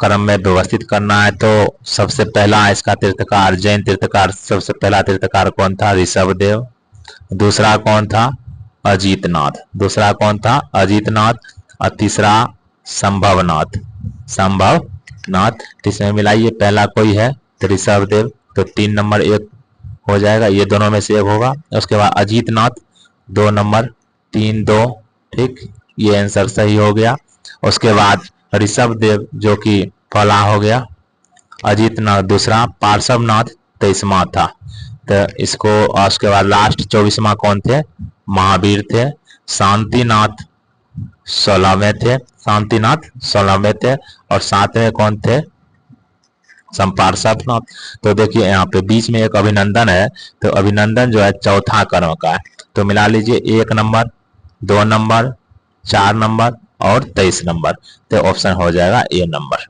क्रम में व्यवस्थित करना है। तो सबसे पहला इसका तीर्थकार, जैन तीर्थकार, सबसे पहला तीर्थकार कौन था? ऋषभदेव। दूसरा कौन था? अजीतनाथ। दूसरा कौन था? अजीतनाथ। और तीसरा संभवनाथ। संभवनाथ। इसमें मिलाइए, पहला कोई है तो ऋषभदेव, तो 3 नंबर 1 हो जाएगा, ये दोनों में से एक होगा। उसके बाद अजीतनाथ 2 नंबर, 3 2, ठीक, ये आंसर सही हो गया। उसके बाद ऋषभदेव जो कि पहला हो गया, अजीतनाथ दूसरा, पार्श्वनाथ 23वां था। तो इसको, उसके बाद लास्ट 24वां कौन थे? महावीर थे। शांतिनाथ 16वें थे, शांतिनाथ 16वें थे। और 7वें कौन थे? संपार्श्वनाथ। तो देखिए यहाँ पे बीच में एक अभिनंदन है, तो अभिनंदन जो है चौथा क्रम का है। तो मिला लीजिए 1 नंबर, 2 नंबर, 4 नंबर और 23 नंबर। तो ऑप्शन हो जाएगा ए नंबर।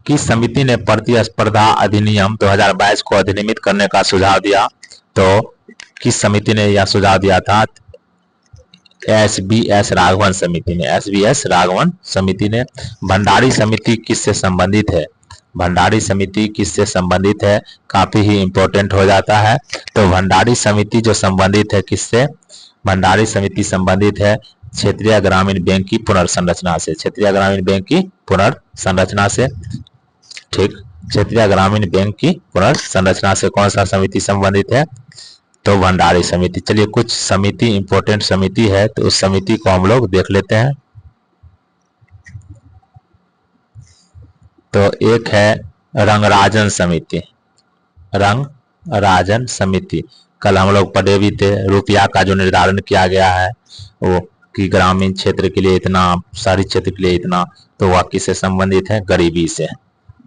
किस समिति ने प्रतिस्पर्धा अधिनियम 2022 को अधिनियमित करने का सुझाव दिया? तो किस समिति ने यह सुझाव दिया था? SBS राघवन समिति ने, SBS राघवन समिति ने। भंडारी समिति किससे संबंधित है? भंडारी समिति किससे संबंधित है? काफी ही इंपॉर्टेंट हो जाता है। तो भंडारी समिति जो संबंधित है किससे? भंडारी समिति संबंधित है क्षेत्रीय ग्रामीण बैंक की पुनर्संरचना से। क्षेत्रीय ग्रामीण बैंक की पुनर्संरचना से, ठीक, क्षेत्रीय ग्रामीण बैंक की पुनर्संरचना से कौन सा समिति संबंधित है? तो भंडारी समिति। चलिए कुछ समिति इंपॉर्टेंट समिति है, तो उस समिति को हम लोग देख लेते हैं। तो एक है रंगराजन समिति। रंगराजन समिति कल हम लोग पढ़े भी थे। रुपया का जो निर्धारण किया गया है वो कि ग्रामीण क्षेत्र के लिए इतना, शहरी क्षेत्र के लिए इतना, तो वह किससे संबंधित है? गरीबी से।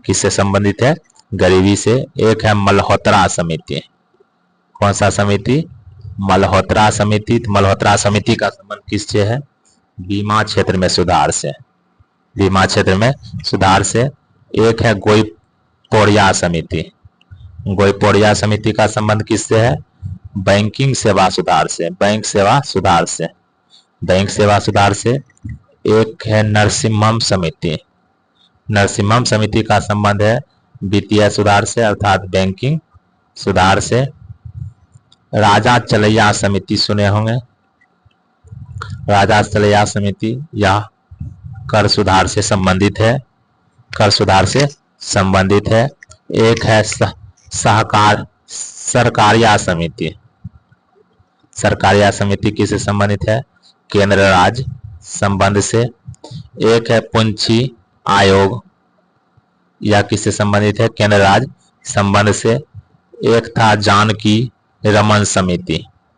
किससे संबंधित है? गरीबी से। एक है मल्होत्रा समिति। कौन सा समिति? मल्होत्रा समिति। तो मल्होत्रा समिति का संबंध किससे है? बीमा क्षेत्र में सुधार से। बीमा क्षेत्र में सुधार से। एक है गोइपोड़िया समिति। गोइपोड़िया समिति का संबंध किससे है? बैंकिंग सेवा सुधार से। बैंक सेवा सुधार से। बैंक सेवा सुधार से। एक है नरसिम्हम समिति। नरसिम्हम समिति का संबंध है वित्तीय सुधार से, अर्थात बैंकिंग सुधार से। राजा चलैया समिति सुने होंगे। राजा चलैया समिति यह कर सुधार से संबंधित है। कर सुधार से संबंधित है। एक है सरकारिया समिति। सरकारिया समिति किससे संबंधित है? केंद्र राज्य संबंध से। एक है पुंछी आयोग, यह किससे संबंधित है? केंद्र राज्य संबंध से। एक था जानकी रमन समिति।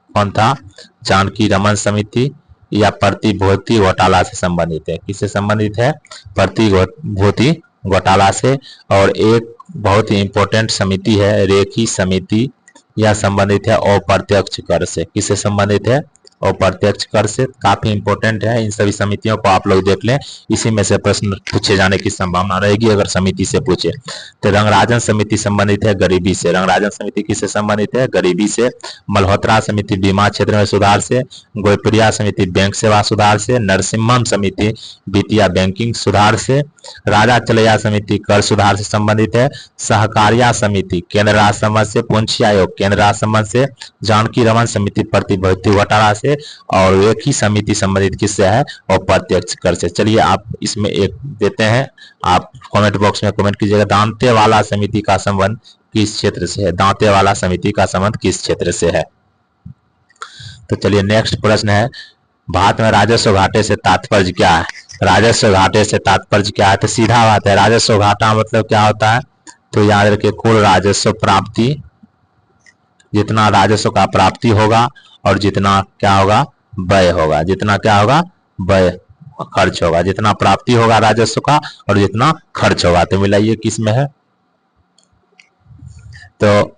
कौन था? जानकी रमन समिति, या प्रतिभूति घोटाला से संबंधित है। किससे संबंधित है? प्रतिभूति घोटाला से। और एक बहुत ही इंपॉर्टेंट समिति है रेखी समिति, यह संबंधित है अप्रत्यक्ष कर से। किससे संबंधित है? अप्रत्यक्ष कर से। काफी इंपॉर्टेंट है, इन सभी समितियों को आप लोग देख लें, इसी में से प्रश्न पूछे जाने की संभावना रहेगी अगर समिति से पूछे। तो रंगराजन समिति संबंधित है गरीबी से। रंगराजन समिति किससे संबंधित है? गरीबी से। मल्होत्रा समिति बीमा क्षेत्र में सुधार से। गोइपोड़िया समिति बैंक सेवा सुधार से। नरसिम्हम समिति वित्तीय बैंकिंग सुधार से। राजा चलैया समिति कर सुधार से संबंधित है। सहकारिया समिति केंद्र राज्य संबंध से। पुंछी आयोग केंद्र राज्य संबंध से। जानकी रमन समिति प्रतिभूति घोटाला से। और एक ही समिति संबंधित किससे है? अप्रत्यक्ष कर से। चलिए आप इसमें एक देते हैं, आप कमेंट बॉक्स में कमेंट कीजिएगा। दांतेवाला समिति का संबंध किस क्षेत्र से है? दांतेवाला समिति का संबंध किस क्षेत्र से है? तो चलिए नेक्स्ट प्रश्न है, भारत में राजस्व घाटे से तात्पर्य क्या है? राजस्व घाटे से तात्पर्य क्या है? तो सीधा बात है, राजस्व घाटा मतलब क्या होता है? तो याद रखिए, कुल राजस्व प्राप्ति, जितना राजस्व का प्राप्ति होगा और जितना क्या होगा, व्यय होगा, जितना क्या होगा, व्यय खर्च होगा, जितना प्राप्ति होगा राजस्व का और जितना खर्च होगा। तो मिलाइए किस में है? तो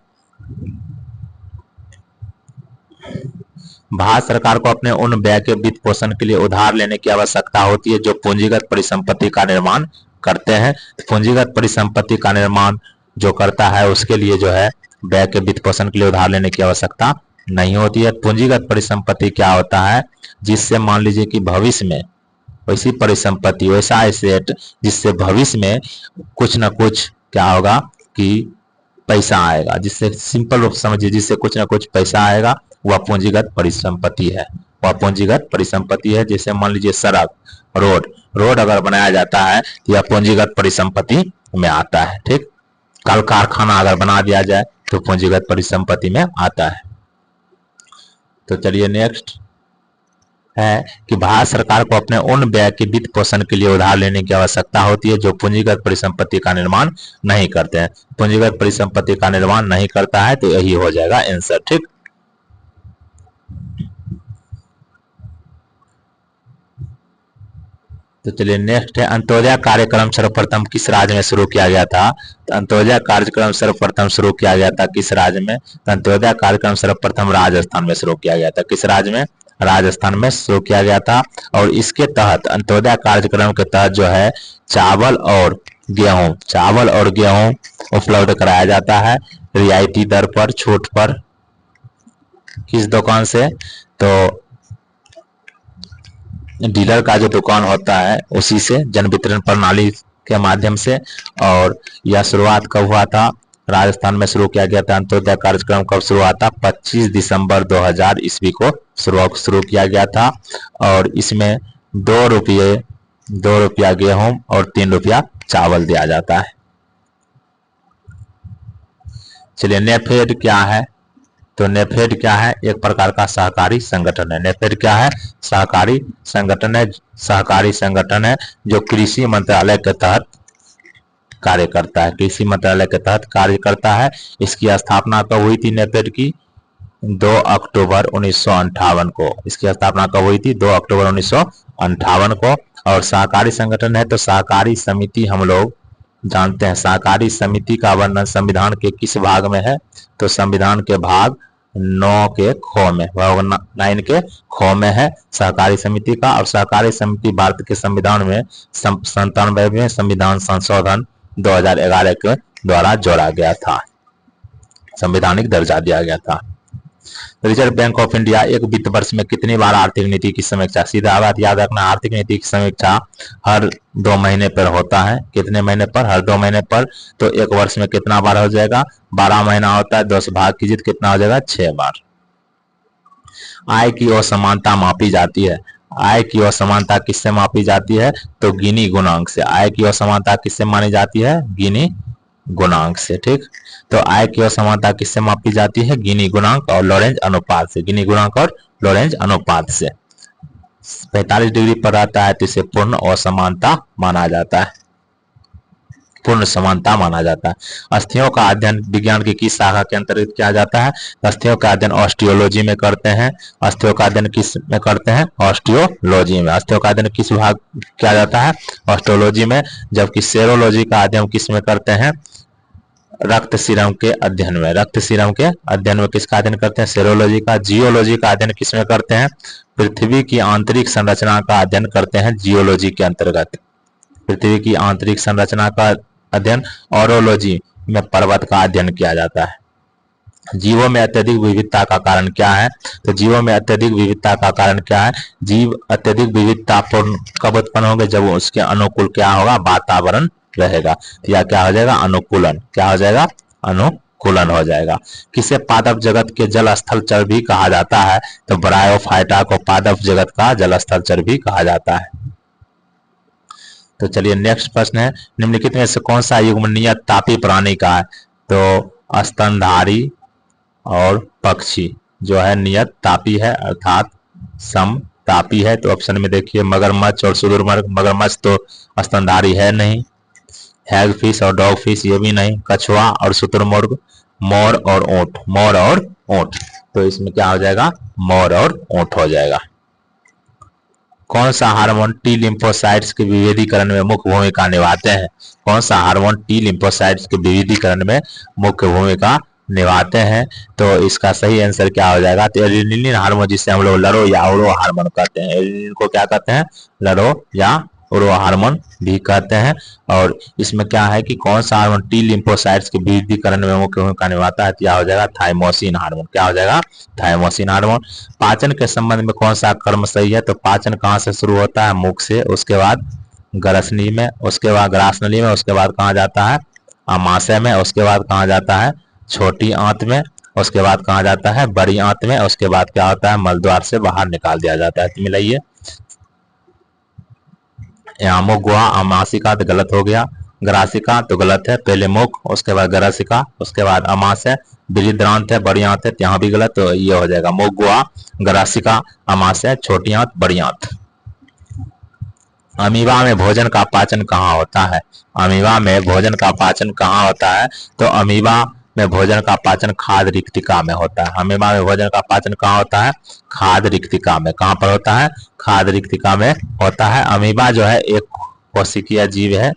भारत सरकार को अपने उन व्यय के वित्त पोषण के लिए उधार लेने की आवश्यकता होती है जो पूंजीगत परिसंपत्ति का निर्माण करते हैं। पूंजीगत परिसंपत्ति का निर्माण जो करता है उसके लिए जो है व्यय के वित्त पोषण के लिए उधार लेने की आवश्यकता नहीं होती है। पूंजीगत परिसंपत्ति क्या होता है? जिससे मान लीजिए कि भविष्य में वैसी परिसंपत्ति, वैसा एसेट जिससे भविष्य में कुछ ना कुछ क्या होगा कि पैसा आएगा, जिससे सिंपल रूप समझिए, जिससे कुछ ना कुछ पैसा आएगा, वह पूंजीगत परिसंपत्ति है। वह पूंजीगत परिसंपत्ति है। जैसे मान लीजिए सड़क, रोड अगर बनाया जाता है तो यह पूंजीगत परिसंपत्ति में आता है। ठीक, कल कारखाना अगर बना दिया जाए तो पूंजीगत परिसंपत्ति में आता है। तो चलिए नेक्स्ट है कि भारत सरकार को अपने उन व्यय के वित्त पोषण के लिए उधार लेने की आवश्यकता होती है जो पूंजीगत परिसंपत्ति का निर्माण नहीं करते हैं। पूंजीगत परिसंपत्ति का निर्माण नहीं करता है, तो यही हो जाएगा आंसर। ठीक, तो चलिए नेक्स्ट है, अंत्योदय कार्यक्रम सर्वप्रथम किस राज्य में शुरू किया गया था? तो अंत्योदय कार्यक्रम सर्वप्रथम शुरू किया गया था किस राज्य में? तो अंत्योदय कार्यक्रम सर्वप्रथम राजस्थान में शुरू किया गया था। किस राज्य में? राजस्थान में शुरू किया गया था। और इसके तहत, अंत्योदय कार्यक्रम के तहत जो है चावल और गेहूं उपलब्ध कराया जाता है रियायती दर पर, छूट पर। किस दुकान से? तो डीलर का जो दुकान होता है उसी से, जन वितरण प्रणाली के माध्यम से। और यह शुरुआत कब हुआ था? राजस्थान में शुरू किया गया था। अंत्योदय कार्यक्रम कब शुरू हुआ था? 25 दिसंबर 2000 ईस्वी को शुरू किया गया था। और इसमें 2 रुपया गेहूं और 3 रुपया चावल दिया जाता है। चलिए नेफेड क्या है? तो नेफेड क्या है? एक प्रकार का सहकारी संगठन है। नेफेड क्या है? सहकारी संगठन है। सहकारी संगठन है जो कृषि मंत्रालय के तहत कार्य करता है। कृषि मंत्रालय के तहत कार्य करता है। इसकी स्थापना कब हुई थी नेफेड की? 2 अक्टूबर 1958 को। इसकी स्थापना कब हुई थी? 2 अक्टूबर 1958 को। और सहकारी संगठन है तो सहकारी समिति हम लोग जानते हैं। सहकारी समिति का वर्णन संविधान के किस भाग में है? तो संविधान के भाग 9 के ख में, भाग 9 के ख में है सहकारी समिति का। और सहकारी समिति भारत के संविधान में 97वें संविधान संशोधन 2011 के द्वारा जोड़ा गया था, संवैधानिक दर्जा दिया गया था। रिजर्व बैंक ऑफ इंडिया एक वित्त वर्ष में कितनी बार आर्थिक नीति की समीक्षा? सीधा बात याद रखना, आर्थिक नीति की समीक्षा हर 2 महीने पर होता है। कितने महीने पर? हर 2 महीने पर। तो एक वर्ष में कितना बार हो जाएगा? 12 महीना होता है, 10 भाग कीजिए तो कितना हो जाएगा? 6 बार। आय की असमानता मापी जाती है। आय की असमानता किससे मापी जाती है? तो गिनी गुणांक से। आय की असमानता किससे मानी जाती है? गिनी गुणांक से। ठीक, तो आय की असमानता किससे मापी जाती है? गिनी गुणांक और लॉरेंज अनुपात से। गिनी गुणांक और लॉरेंज अनुपात से। 45 डिग्री पर रहता है तो इसे पूर्ण असमानता माना जाता है, पूर्ण समानता माना जाता है। अस्थियों का अध्ययन विज्ञान की किस शाखा के अंतर्गत किया जाता है? अस्थियों का अध्ययन ऑस्टियोलॉजी में करते हैं। अस्थियों का अध्ययन किस में करते हैं? ऑस्टियोलॉजी में। अस्थियों का अध्ययन किस भाग किया जाता है? ऑस्टियोलॉजी में। जबकि सेरोलॉजी का अध्ययन किस में करते हैं? रक्त सीरम के अध्ययन में। रक्त सीरम के अध्ययन में किसका अध्ययन करते हैं? सेरोलॉजी का। जियोलॉजी का अध्ययन किसमें करते हैं? पृथ्वी की आंतरिक संरचना का अध्ययन करते हैं जियोलॉजी के अंतर्गत। पृथ्वी की आंतरिक संरचना का अध्ययन ऑरोलॉजी में पर्वत का अध्ययन किया जाता है। जीवों में अत्यधिक विविधता का कारण क्या है? तो जीवों में अत्यधिक विविधता का कारण क्या है? जीव अत्यधिक विविधतापूर्ण कब उत्पन्न होंगे? जब उसके अनुकूल क्या होगा? वातावरण रहेगा। तो यह क्या हो जाएगा? अनुकूलन। क्या हो जाएगा? अनुकूलन हो जाएगा। किसे पादप जगत के जल स्थल चर भी कहा जाता है? तो ब्रायोफाइटा को पादप जगत का जल स्थल चर भी कहा जाता है। तो चलिए नेक्स्ट प्रश्न है, निम्नलिखित में से कौन सा युग्म नियत तापी प्राणी का है? तो स्तनधारी और पक्षी जो है नियत तापी है अर्थात समतापी है। तो ऑप्शन में देखिए मगरमच्छ और शुतुरमुर्ग, मगरमच्छ तो स्तनधारी है नहीं, हैग फिश और डॉग फिश ये भी नहीं, कछुआ और शुतुरमुर्ग, मोर और ऊंट, मोर और ऊंट। तो इसमें क्या हो जाएगा, मोर और ऊंट हो जाएगा। कौन सा हार्मोन टी लिम्फोसाइट्स के विभेदीकरण में मुख्य भूमिका निभाते हैं? कौन सा हार्मोन टी लिम्फोसाइट्स के विभेदीकरण में मुख्य भूमिका निभाते हैं? तो इसका सही आंसर क्या हो जाएगा, तो एड्रेनलिन हार्मोन, जिसे हम लोग लरो या उरो हार्मोन कहते हैं। एड्रेनलिन को क्या कहते हैं, लरो या उरो हार्मोन भी कहते हैं। और इसमें क्या है कि कौन सा हार्मोन टी लिम्फोसाइट्स के विभेदीकरण में मुख्य भूमिका निभाता है, तो क्या हो जाएगा, थाइमोसिन हार्मोन। क्या हो जाएगा, थाइमोसिन हार्मोन। पाचन के संबंध में कौन सा कर्म सही है, तो पाचन कहाँ से शुरू होता है, मुख से, उसके बाद ग्रसनी में, उसके बाद ग्रासनली में, उसके बाद कहाँ जाता है, आमाशय में, उसके बाद कहाँ जाता है, छोटी आंत में, उसके बाद कहाँ जाता है, बड़ी आंत में, उसके बाद क्या होता है, मलद्वार से बाहर निकाल दिया जाता है। तो मिलाइए, यहाँ मुख गुहा अमासिका तो गलत हो गया, ग्रासिका तो गलत है, पहले मुख, उसके बाद ग्रासिका, उसके बाद अमाशय, बृहदांत है, बड़ी आंत है, यहाँ भी गलत। तो ये हो जाएगा मुख गुहा, ग्रासिका, अमाशय, छोटी आंत, बड़ी आंत। अमीबा में भोजन का पाचन कहाँ होता है? अमीबा में भोजन का पाचन कहाँ होता है? तो अमीबा में भोजन का पाचन खाद्य रिक्तिका में होता है। अमीबा में भोजन का पाचन कहाँ होता है, खाद्य रिक्तिका में। कहाँ पर होता है, खाद्य रिक्तिका में होता है। अमीबा जो है एक कोशिकीय जीव है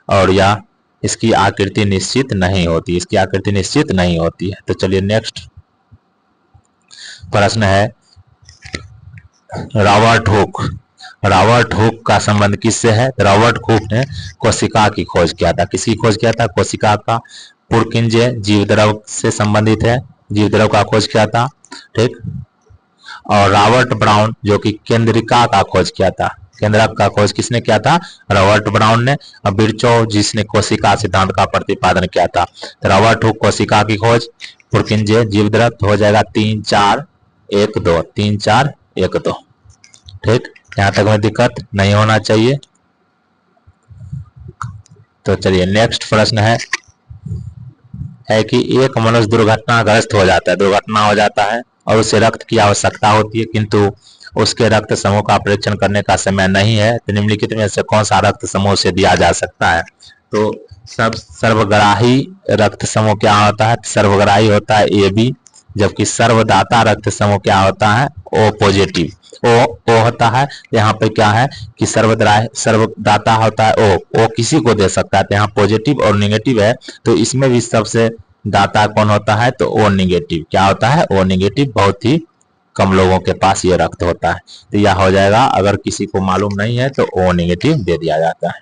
और यह इसकी आकृति निश्चित नहीं होती, इसकी आकृति निश्चित नहीं होती है। तो चलिए नेक्स्ट प्रश्न है, रॉबर्ट हुक, रॉबर्ट हुक का संबंध किससे है? रॉबर्ट हुक ने कोशिका की खोज किया था। किसकी खोज किया था? कोशिका का। पुरकिंजे जीवद्रव से संबंधित है, जीवद्रव का खोज किया था, ठीक। और रॉबर्ट ब्राउन जो कि केंद्रिका का खोज किया था, केंद्रक का खोज किसने किया था? रॉबर्ट ब्राउन ने। और बिरचो जिसने कोशिका सिद्धांत का प्रतिपादन किया था। तो रॉबर्ट हुक कोशिका की खोज, पुरकिंजे जीवद्रव, तो हो जाएगा 3 4 1 2, 3 4 1 2, ठीक। यहां तक में दिक्कत नहीं होना चाहिए। तो चलिए नेक्स्ट प्रश्न है कि एक मनुष्य दुर्घटनाग्रस्त हो जाता है, दुर्घटना हो जाता है और उसे रक्त की आवश्यकता होती है, किंतु उसके रक्त समूह का परीक्षण करने का समय नहीं है। तो निम्नलिखित में से कौन सा रक्त समूह से दिया जा सकता है? तो सब सर्वग्राही रक्त समूह क्या होता है? सर्वग्राही होता है AB, जबकि सर्वदाता रक्त समूह क्या होता है? O पॉजिटिव, ओ होता है। यहाँ पे क्या है कि सर्वदाता होता है ओ किसी को दे सकता है। तो यहाँ पॉजिटिव और निगेटिव है, तो इसमें भी सबसे दाता कौन होता है? तो O निगेटिव। क्या होता है? O negative. बहुत ही कम लोगों के पास ये रक्त होता है। तो यह हो जाएगा, अगर किसी को मालूम नहीं है तो O निगेटिव दे दिया जाता है।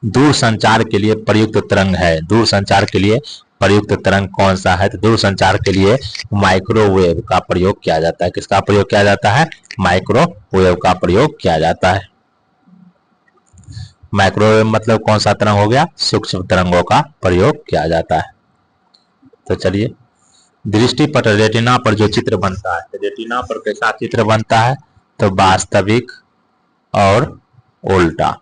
दूर संचार के लिए प्रयुक्त तरंग है, दूर संचार के लिए प्रयुक्त तरंग कौन सा है? तो दूर संचार के लिए माइक्रोवेव का प्रयोग किया जाता है। किसका प्रयोग किया जाता है? माइक्रोवेव का प्रयोग किया जाता है। माइक्रोवेव मतलब कौन सा तरंग हो गया? सूक्ष्म तरंगों का प्रयोग किया जाता है। तो चलिए, दृष्टिपट रेटिना पर जो चित्र बनता है, तो रेटिना पर कैसा चित्र बनता है? तो वास्तविक और उल्टा,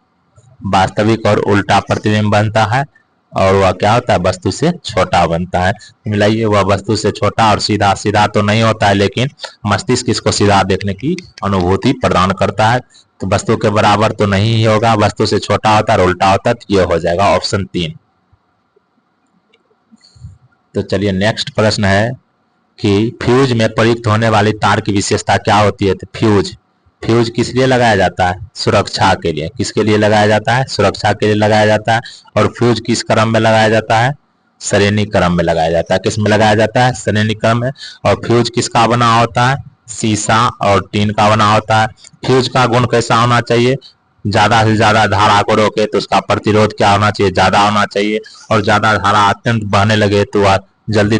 वास्तविक और उल्टा प्रतिबिंब बनता है। और वह क्या होता है? वस्तु से छोटा बनता है। मिलाइए, वह वस्तु से छोटा और सीधा, सीधा तो नहीं होता है लेकिन मस्तिष्क इसको सीधा देखने की अनुभूति प्रदान करता है। तो वस्तु के बराबर तो नहीं ही होगा, वस्तु से छोटा होता है और उल्टा होता है। तो ये हो जाएगा ऑप्शन 3। तो चलिए नेक्स्ट प्रश्न है कि फ्यूज में प्रयुक्त होने वाली तार की विशेषता क्या होती है? तो फ्यूज, फ्यूज किस लिए लगाया जाता है? सुरक्षा के लिए। किसके लिए लगाया जाता है? सुरक्षा के लिए लगाया जाता है। और फ्यूज किस क्रम में लगाया जाता है? श्रेणी क्रम में लगाया जाता है। किस में लगाया जाता है? श्रेणी क्रम में। और फ्यूज किसका बना होता है? शीशा और टीन का बना होता है। फ्यूज का गुण कैसा होना चाहिए? ज्यादा से ज्यादा धारा को रोके तो उसका प्रतिरोध क्या होना चाहिए? ज्यादा होना चाहिए। और ज्यादा धारा अत्यंत बहने लगे तो वह जल्दी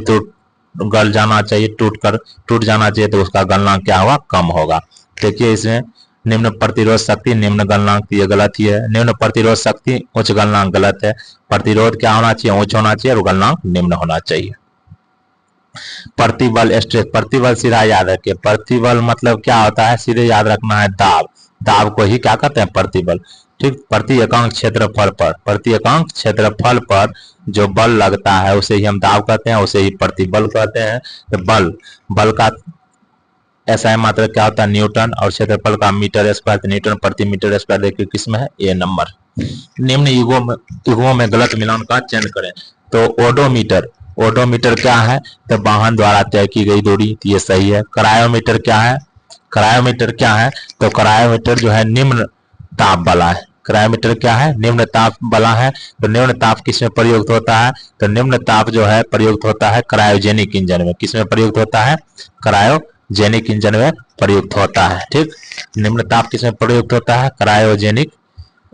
गल जाना चाहिए, टूट जाना चाहिए, तो उसका गलनांक क्या होगा? कम होगा। देखिए इसमें निम्न प्रतिरोध शक्ति, निम्न गलनांक, ये गलत ही है। निम्न प्रतिरोध शक्ति, उच्च गलनांक, गलत है। प्रतिरोध क्या होना चाहिए? उच्च होना चाहिए और गलनांक निम्न होना चाहिए। प्रतिबल स्ट्रेस, प्रतिबल सीधा याद रखिए। प्रतिबल मतलब क्या होता है? सीधे याद रखना है, दाब। दाब को ही क्या कहते हैं? प्रतिबल। ठीक, प्रति एकांक क्षेत्रफल पर जो बल लगता है उसे ही हम दाब कहते हैं, उसे ही प्रतिबल कहते हैं। तो बल का SI मात्रा क्या होता है, न्यूटन, और क्षेत्रफल का मीटर स्क्वायर, तो न्यूटन प्रति मीटर स्क्वायर। देखिए किसमें है, ए नंबर। निम्न युगों में गलत मिलान का चयन करें। तो ओडोमीटर क्या है, तो वाहन द्वारा तय की गई दूरी, तो ये सही है। क्रायोमीटर क्या है, तो क्रायोमीटर जो है निम्न ताप वाला है। क्रायोमीटर क्या है, निम्न ताप वाला है। तो निम्न ताप किसमें प्रयुक्त होता है, तो निम्न ताप जो है प्रयुक्त होता है क्रायोजेनिक इंजन में। किसमें प्रयुक्त होता है, क्रायोजेनिक इंजन में प्रयुक्त होता है। ठीक, निम्न ताप किसमें प्रयुक्त होता है, क्रायोजेनिक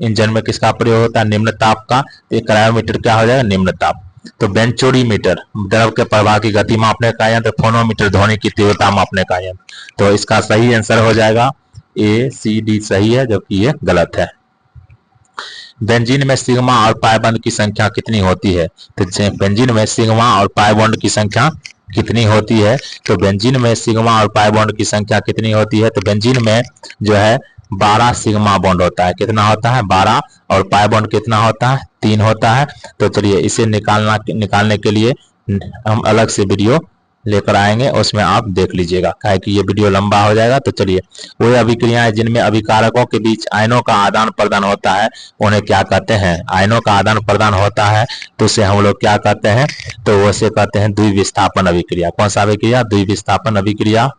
इंजन में। किसका प्रयोग होता है, निम्न ताप का। तो ये क्रायोमीटर क्या हो जाएगा, निम्न ताप। तो बेंचोरीमीटर द्रव के प्रवाह की गति मापने का यंत्र। फोनोमीटर ध्वनि की तीव्रता मापने का यंत्र। तो इसका सही आंसर हो जाएगा ACD सही है, जबकि ये गलत है। बेंजीन में सिग्मा और पाई बॉन्ड की संख्या कितनी होती है, तो बेंजीन में सिग्मा और पाई बॉन्ड की संख्या कितनी होती है, तो बेंजीन में सिग्मा और पाई बॉन्ड की संख्या कितनी होती है, तो बेंजीन में जो है 12 सिग्मा बॉन्ड होता है। कितना होता है, 12, और पाई बॉन्ड कितना होता है, 3 होता है। तो चलिए इसे निकालने के लिए हम अलग से वीडियो लेकर आएंगे, उसमें आप देख लीजिएगा, काहे कि ये वीडियो लंबा हो जाएगा। तो चलिए, वो अभिक्रियाएं जिनमें अभिकारकों के बीच आयनों का आदान प्रदान होता है उन्हें क्या कहते हैं, आयनों का आदान प्रदान होता है तो उसे हम लोग क्या कहते हैं, तो उसे कहते हैं द्विविस्थापन अभिक्रिया। कौन सा अभिक्रिया, द्विविस्थापन अभिक्रिया।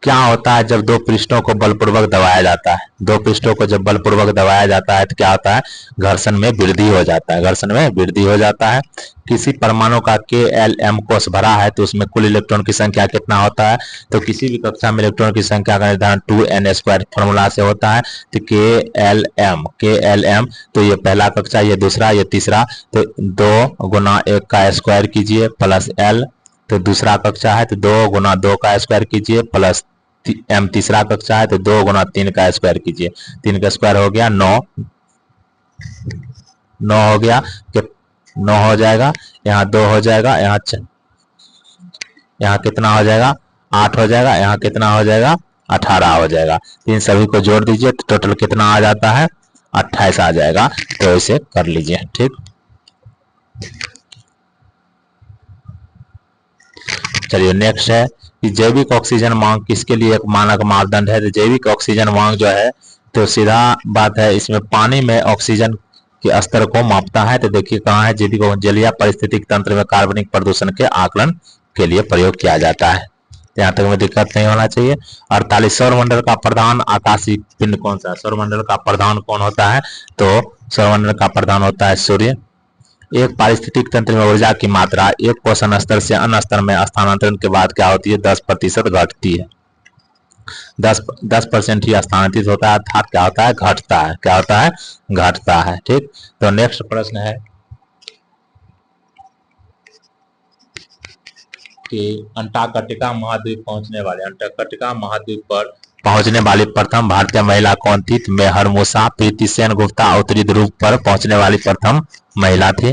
क्या होता है जब दो पृष्ठों को बलपूर्वक दबाया जाता है, दो पृष्ठों को जब बलपूर्वक दबाया जाता है तो क्या होता है, घर्षण में वृद्धि हो जाता है, घर्षण में वृद्धि हो जाता है। किसी परमाणु का KLm कोष भरा है तो उसमें कुल इलेक्ट्रॉन की संख्या कितना होता है, तो किसी भी कक्षा में इलेक्ट्रॉन की संख्या का निर्धारण 2n² फॉर्मूला से होता है। तो KLm तो ये पहला कक्षा, ये दूसरा, ये तीसरा, तो 2 गुना 1 का स्क्वायर कीजिए प्लस L, तो दूसरा कक्षा है तो 2 गुना 2 का स्क्वायर कीजिए प्लस M तीसरा कक्षा है तो 2 गुना 3 का स्क्वायर कीजिए। 3 का स्क्वायर हो गया 9 हो गया, 9 हो जाएगा, यहाँ 2 हो जाएगा, यहाँ कितना हो जाएगा, 8 हो जाएगा, यहाँ कितना हो जाएगा, 18 हो जाएगा। इन सभी को जोड़ दीजिए तो टोटल कितना आ जाता है, 28 आ जाएगा। तो इसे कर लीजिए। ठीक, चलिए नेक्स्ट है कि जैविक ऑक्सीजन मांग किसके लिए एक मानक मापदंड है। तो जैविक ऑक्सीजन मांग जो है तो सीधा बात है, इसमें पानी में ऑक्सीजन के स्तर को मापता है। तो देखिए कहाँ है, जैविक जलीय पारिस्थितिक तंत्र में कार्बनिक प्रदूषण के आकलन के लिए प्रयोग किया जाता है। यहाँ तक में दिक्कत नहीं होना चाहिए। 48 सौरमंडल का प्रधान आकाशीय पिंड कौन सा है, सौरमंडल का प्रधान कौन होता है, तो सौरमंडल का प्रधान होता है सूर्य। एक पारिस्थितिक तंत्र में ऊर्जा की मात्रा एक पोषण स्तर से अन्य स्तर में स्थानांतरण के बाद क्या होती है, 10% घटती है। 10% ही स्थानांतरित होता है, अर्थात क्या होता है, घटता है। क्या होता है, घटता है। ठीक, तो नेक्स्ट प्रश्न है कि अंटार्कटिका महाद्वीप पर पहुंचने वाली प्रथम भारतीय महिला कौन थी, मेहर मूसा। प्रीति सेन गुप्ता उत्तरी ध्रुव पर पहुंचने वाली प्रथम महिला थी।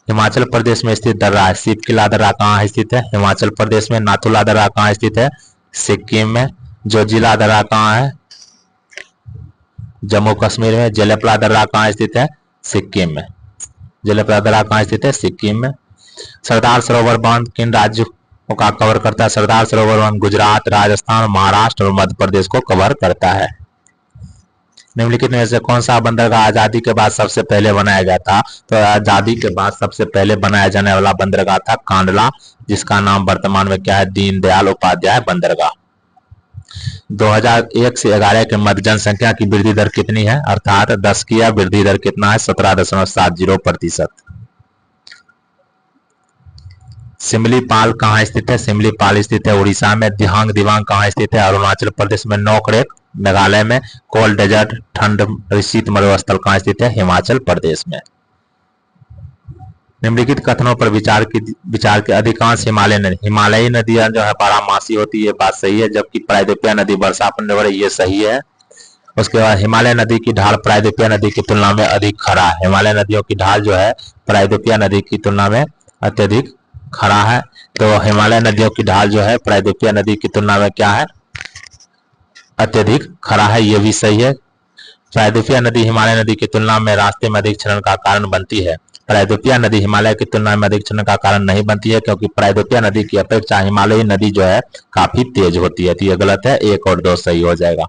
हिमाचल प्रदेश में स्थित दर्रा, शिवकिला दर्रा कहाँ स्थित है, हिमाचल प्रदेश में। नाथुला दर्रा कहाँ स्थित है, सिक्किम में। जोजिला दर्रा कहाँ है, जम्मू कश्मीर में। जलेपला दर्रा कहाँ स्थित है, सिक्किम में। जलेपला दर्रा कहाँ स्थित है, सिक्किम में। सरदार सरोवर बांध किन राज्यों का कवर करता है, सरदार सरोवर बांध गुजरात, राजस्थान, महाराष्ट्र और मध्य प्रदेश को कवर करता है। निम्नलिखित में से कौन सा बंदरगाह आजादी के बाद सबसे पहले बनाया गया था, तो आजादी के बाद सबसे पहले बनाया जाने वाला बंदरगाह था कांडला, जिसका नाम वर्तमान में क्या है, दीनदयाल उपाध्याय बंदरगाह। 2001 से 11 के मध्य जनसंख्या की वृद्धि दर कितनी है, अर्थात 10 की वृद्धि दर कितना है, 17.70%। सिमलीपाल कहाँ स्थित है, सिमलीपाल स्थित है उड़ीसा में। दिहांग दिवांग कहाँ स्थित है, अरुणाचल प्रदेश में। नोकरेक मेघालय में। कोल्ड डेजर्ट ठंड शीत मरुस्थल कहाँ स्थित है, हिमाचल प्रदेश में। निम्नलिखित कथनों पर विचार के अधिकांश हिमालयी नदियां जो है बारहमासी होती है, बात सही है, जबकि प्रायद्वीपीय नदी वर्षा पर निर्भर है, ये सही है। उसके बाद हिमालय नदी की ढाल प्रायद्वीपीय नदी की तुलना में अधिक खड़ा है, हिमालय नदियों की ढाल जो है प्रायद्वीपीय नदी की तुलना में अत्यधिक खड़ा है। तो हिमालय नदियों की ढाल जो है प्रायद्वीपीय नदी की तुलना में क्या है, अत्यधिक खड़ा है, ये भी सही है। प्रायद्वीपीय नदी हिमालय नदी की तुलना में रास्ते में अधिक क्षरण का कारण बनती है। प्रायद्वीपीय नदी हिमालय की तुलना में अधिक क्षरण का कारण नहीं बनती है, क्योंकि प्रायद्वीपीय नदी की अपेक्षा हिमालयी नदी जो है काफी तेज होती है। तो ये गलत है, 1 और 2 सही हो जाएगा।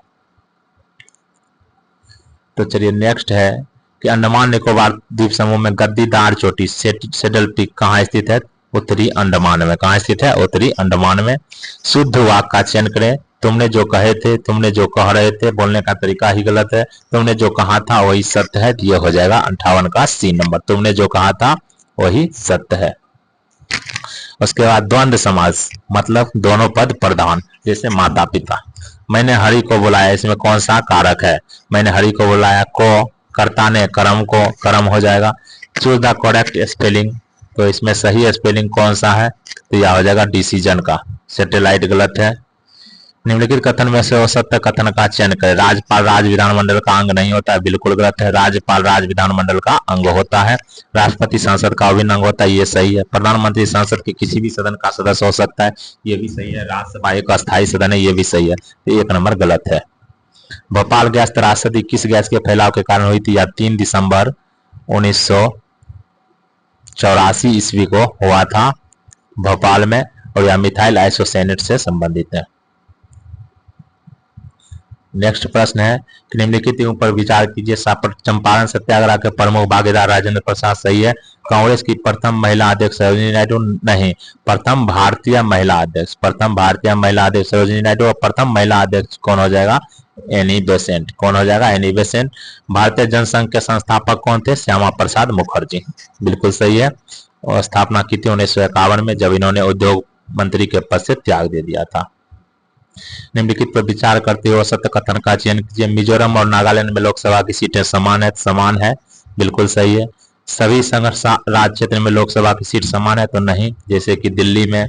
तो चलिए नेक्स्ट है कि अंडमान निकोबार द्वीप समूह में गद्दीदार चोटी सेडल पीक कहाँ स्थित है? उत्तरी अंडमान में। कहाँ स्थित है? उत्तरी अंडमान में। शुद्ध वाक्य का चयन करें। तुमने जो कहे थे, तुमने जो कह रहे थे, बोलने का तरीका ही गलत है। तुमने जो कहा था वही सत्य है, ये हो जाएगा 58 का सी नंबर। तुमने जो कहा था वही सत्य है। उसके बाद द्वंद्व समास मतलब दोनों पद प्रधान, जैसे माता पिता। मैंने हरि को बुलाया, इसमें कौन सा कारक है? मैंने हरि को बुलाया, को, कर्ता ने कर्म को, कर्म हो जाएगा। चूज द करेक्ट स्पेलिंग, तो इसमें सही स्पेलिंग कौन सा है? तो यह हो जाएगा डिसीजन का। सैटेलाइट गलत है। निम्नलिखित कथन में से सत्य कथन का चयन करें। राज्यपाल राज्य विधानमंडल का अंग नहीं होता है, बिल्कुल गलत है। राज्यपाल राज्य विधानमंडल का अंग होता है। राष्ट्रपति संसद का अभिन्न अंग होता है, ये सही है। प्रधानमंत्री संसद के किसी भी सदन का सदस्य हो सकता है, ये भी सही है। राज्यसभा एक अस्थायी सदन है, ये भी सही है। तो 1 नंबर गलत है। भोपाल गैस त्रासदी किस गैस के फैलाव के कारण हुई थी? या 3 दिसंबर 1984 ईस्वी को हुआ था भोपाल में, और यह मिथाइल आइसोसेनेट से संबंधित है। नेक्स्ट प्रश्न है कि निम्नलिखित पर विचार कीजिए। चंपारण सत्याग्रह के प्रमुख भागीदार राजेंद्र प्रसाद सही है। कांग्रेस की प्रथम महिला अध्यक्ष सरोजिनी नायडू नहीं, प्रथम भारतीय महिला अध्यक्ष, प्रथम भारतीय महिला अध्यक्ष सरोजिनी नायडू। और प्रथम महिला अध्यक्ष कौन हो जाएगा? Annie Besant. कौन हो जाएगा? Annie Besant. भारतीय जनसंघ के संस्थापक कौन थे? श्यामा प्रसाद मुखर्जी, बिल्कुल सही है। और स्थापना की थी 1951 में, जब इन्होंने उद्योग मंत्री के पद से त्याग दे दिया था। निम्नलिखित पर विचार करते हुए सत्य कथन का चयन कीजिए। मिजोरम और नागालैंड में लोकसभा की सीटें समान है, समान है, बिल्कुल सही है। सभी संघर्ष राज्य क्षेत्र में लोकसभा की सीट समान है, तो नहीं। जैसे कि दिल्ली में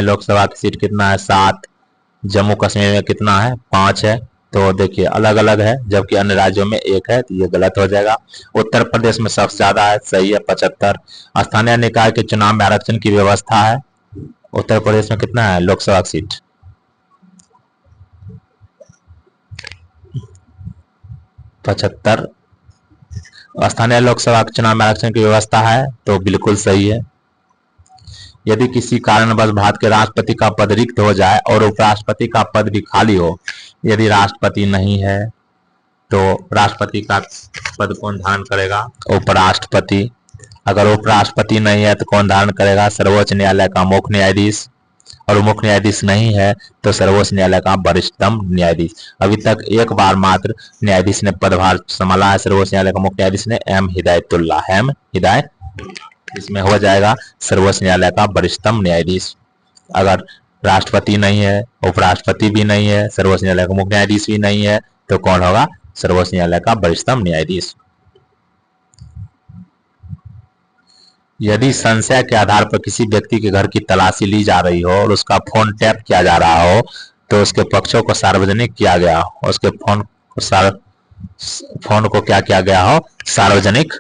लोकसभा की सीट कितना है? 7। जम्मू कश्मीर में कितना है? 5 है। तो देखिए अलग अलग है, जबकि अन्य राज्यों में 1 है, तो ये गलत हो जाएगा। उत्तर प्रदेश में सबसे ज्यादा है, सही है, 75। स्थानीय निकाय के चुनाव में आरक्षण की व्यवस्था है। उत्तर प्रदेश में कितना है लोकसभा की सीट? 75। स्थानीय लोकसभा चुनाव में आरक्षण की व्यवस्था है, तो बिल्कुल सही है। यदि किसी कारणवश भारत के राष्ट्रपति का पद रिक्त हो जाए और उपराष्ट्रपति का पद भी खाली हो, यदि राष्ट्रपति नहीं है तो राष्ट्रपति का पद कौन धारण करेगा? उपराष्ट्रपति। अगर उपराष्ट्रपति नहीं है तो कौन धारण करेगा? सर्वोच्च न्यायालय का मुख्य न्यायाधीश। और मुख्य न्यायाधीश नहीं है तो सर्वोच्च न्यायालय का वरिष्ठतम न्यायाधीश। अभी तक एक बार मात्र न्यायाधीश ने पदभार संभाला है सर्वोच्च न्यायालय का मुख्य न्यायाधीश ने, एम हिदायतुल्लाह। इसमें हो जाएगा सर्वोच्च न्यायालय का वरिष्ठतम न्यायाधीश। अगर राष्ट्रपति नहीं है, उपराष्ट्रपति भी नहीं है, सर्वोच्च न्यायालय का मुख्य न्यायाधीश भी नहीं है, तो कौन होगा? सर्वोच्च न्यायालय का वरिष्ठतम न्यायाधीश। यदि संशय के आधार पर किसी व्यक्ति के घर की तलाशी ली जा रही हो और उसका फोन टैप किया जा रहा हो, तो उसके पक्षों को सार्वजनिक किया गया हो, उसके फोन को क्या किया गया हो? सार्वजनिक।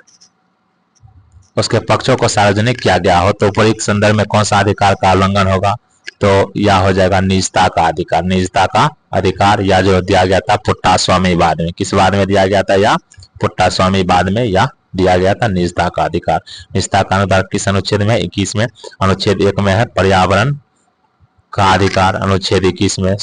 उसके पक्षों को सार्वजनिक किया गया हो, तो उपरोक्त संदर्भ में कौन सा अधिकार का उल्लंघन होगा? तो यह हो जाएगा निजता का अधिकार। निजता का अधिकार या जो दिया गया था पुट्टा स्वामी बाद में, किस बाद में दिया गया था? या पुट्टा स्वामी बाद में या दिया गया था निजता का अधिकार। निजता का अधिकार किस अनुच्छेद में? 21 में। अनुच्छेद 1 में है पर्यावरण का अधिकार, अनुच्छेद 21 में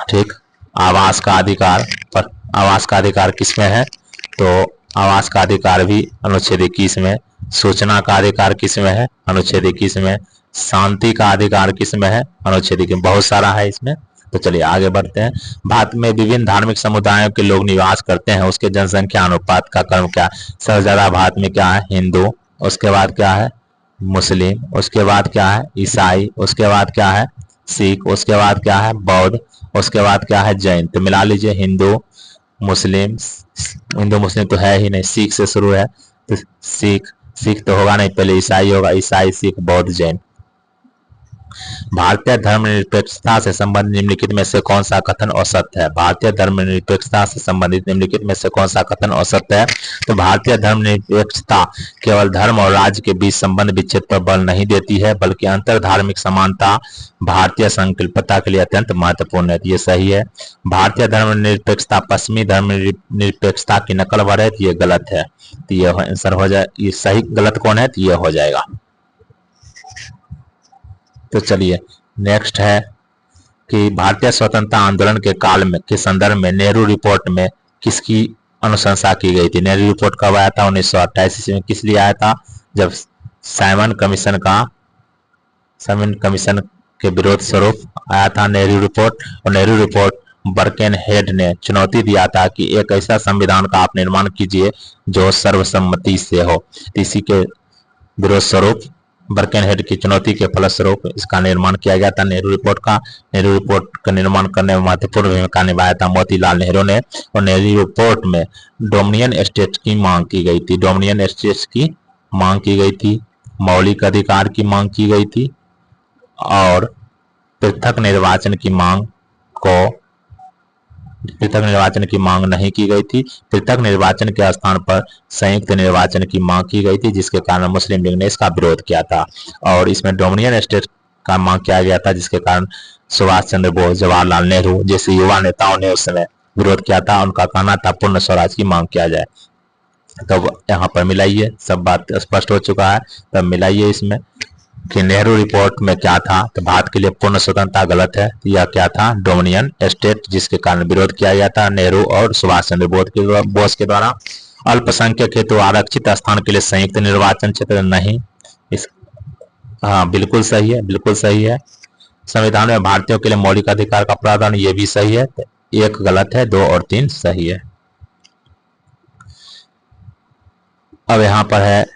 ठीक। आवास का अधिकार, पर आवास का अधिकार किस में है? तो आवास का अधिकार भी अनुच्छेद 21 में। सूचना का अधिकार किस में है? अनुच्छेद 21 में। शांति का अधिकार किस में है? अनुच्छेद 21 में। बहुत सारा है इसमें। तो चलिए आगे बढ़ते हैं। भारत में विभिन्न धार्मिक समुदायों के लोग निवास करते हैं, उसके जनसंख्या अनुपात का क्रम क्या है? सबसे ज्यादा भारत में क्या है? हिंदू। उसके बाद क्या है? मुस्लिम। उसके बाद क्या है? ईसाई। उसके बाद क्या है? सिख। उसके बाद क्या है? बौद्ध। उसके बाद क्या है? जैन। तो मिला लीजिए हिंदू मुस्लिम, हिंदू मुस्लिम तो है ही नहीं, सिख से शुरू है, तो सिख तो होगा नहीं, पहले ईसाई होगा, ईसाई सिख बौद्ध जैन। भारतीय धर्मनिरपेक्षता से संबंधित निम्नलिखित में से कौन सा कथन असत्य है? भारतीय धर्मनिरपेक्षता से संबंधित निम्नलिखित में से कौन सा कथन असत्य है? तो भारतीय धर्मनिरपेक्षता केवल धर्म और राज्य के बीच संबंध विच्छेद पर बल नहीं देती है, बल्कि अंतर धार्मिक समानता भारतीय संकल्पता के लिए अत्यंत महत्वपूर्ण है। ये सही है। भारतीय धर्मनिरपेक्षता पश्चिमी धर्मनिरपेक्षता की नकल भर है, ये गलत है। तो ये आंसर हो जाए, ये सही गलत कौन है? तो ये हो जाएगा। तो चलिए नेक्स्ट है कि भारतीय स्वतंत्रता आंदोलन के काल में के संदर्भ में नेहरू रिपोर्ट में किसकी अनुशंसा की गई थी? नेहरू रिपोर्ट कब आया था? 1928 ईस्वी में। किस लिए आया था? जब साइमन कमीशन के विरोध स्वरूप आया था नेहरू रिपोर्ट। और नेहरू रिपोर्ट बर्केनहेड ने चुनौती दिया था कि एक ऐसा संविधान का आप निर्माण कीजिए जो सर्वसम्मति से हो। इसी के विरोध स्वरूप बर्केनहेड की चुनौती के फलस्वरूप इसका निर्माण किया गया था नेहरू रिपोर्ट का। नेहरू रिपोर्ट का निर्माण करने में महत्वपूर्ण भूमिका निभाया था मोतीलाल नेहरू ने। और नेहरू रिपोर्ट में डोमिनियन स्टेट की मांग की गई थी। डोमिनियन स्टेट की मांग की गई थी, मौलिक अधिकार की मांग की गई थी और पृथक निर्वाचन की मांग नहीं की गई थी। पृथक निर्वाचन के स्थान पर संयुक्त निर्वाचन की मांग की गई थी, जिसके कारण मुस्लिम लीग ने इसका विरोध किया था। और इसमें डोमिनियन स्टेट का मांग किया गया था, जिसके कारण सुभाष चंद्र बोस, जवाहरलाल नेहरू जैसे युवा नेताओं ने उस समय विरोध किया था। उनका कहना था पूर्ण स्वराज की मांग किया जाए। तब यहाँ पर मिलाइए, सब बात स्पष्ट हो चुका है। तब मिलाइए इसमें कि नेहरू रिपोर्ट में क्या था। तो भारत के लिए पूर्ण स्वतंत्रता गलत है। यह क्या था? डोमिनियन स्टेट, जिसके कारण विरोध किया गया था नेहरू और सुभाष चंद्र बोस के द्वारा। अल्पसंख्यक हेतु आरक्षित स्थान के लिए संयुक्त निर्वाचन क्षेत्र नहीं। हाँ बिल्कुल सही है, बिल्कुल सही है। संविधान में भारतीयों के लिए मौलिक अधिकार का प्रावधान, ये भी सही है। एक गलत है, 2 और 3 सही है। अब यहाँ पर है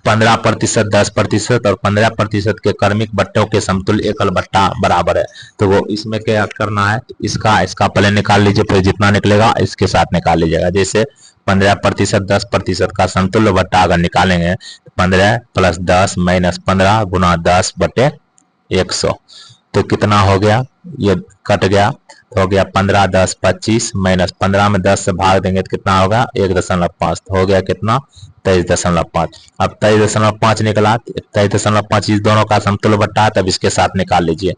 15%, 10% और 15% के क्रमिक बट्टों के समतुल्य एकल बट्टा बराबर है। तो वो इसमें क्या करना है? इसका पहले निकाल लीजिए, फिर जितना निकलेगा इसके साथ निकाल लीजिएगा। जैसे 15%, 10% का समतुल्य बट्टा अगर निकालेंगे, 15 + 10 - 15 × 10/100 तो कितना हो गया? ये कट गया तो हो गया 15 × 10 = 25 - 15 में 10 से भाग देंगे तो कितना होगा? 1.5 हो गया कितना? 23.5। अब 23.5 निकला। 23.5 इस दोनों का समतुल्य बट्टा है, तब इसके साथ निकाल लीजिए।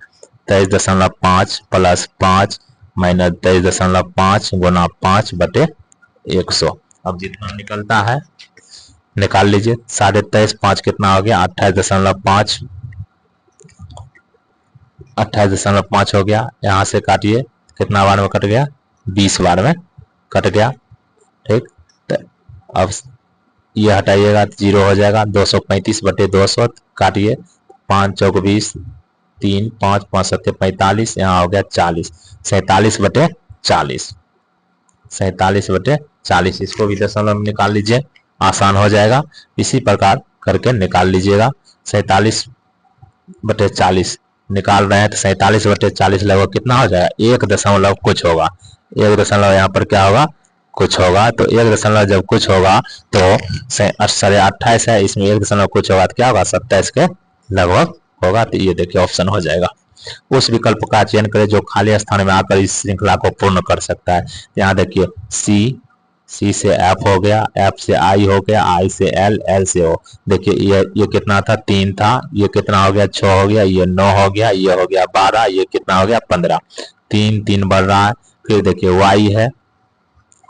23.5 + 5 - 23.5 × 5/100। अब जितना निकलता है निकाल लीजिए। 23.5 5 कितना हो गया? 28.5। 28.5 हो गया। यहाँ से काटिए, कितना बार में कट गया? 20 बार में कट गया। ठीक, तो अब ये हटाइएगा तो 0 हो जाएगा। 235/200 काटिए। 5 चौक 20, 3 5 5 7 45, यहाँ हो गया 40। 47/40, 47/40। इसको भी दशमलव में निकाल लीजिए, आसान हो जाएगा। इसी प्रकार करके निकाल लीजिएगा। 47/40 निकाल रहे हैं तो 47/40 लगभग कितना हो जाएगा? 1 दशमलव कुछ होगा। 1 दशमलव यहाँ पर क्या होगा? कुछ होगा। तो 1 दशमलव जब कुछ होगा तो 28 है, इसमें 1 दशमलव कुछ होगा तो क्या होगा? 27 के लगभग होगा। तो ये देखिए ऑप्शन हो जाएगा। उस विकल्प का चयन करें जो खाली स्थान में आकर इस श्रृंखला को पूर्ण कर सकता है। यहाँ देखिए सी से एफ हो गया, एफ से आई हो गया, आई से एल, एल से ओ। देखिए ये कितना था? 3 था। ये कितना हो गया? 6 हो गया। ये 9 हो गया। ये हो गया 12। ये कितना हो गया? 15। 3 बढ़ रहा है। फिर देखिए वाई है,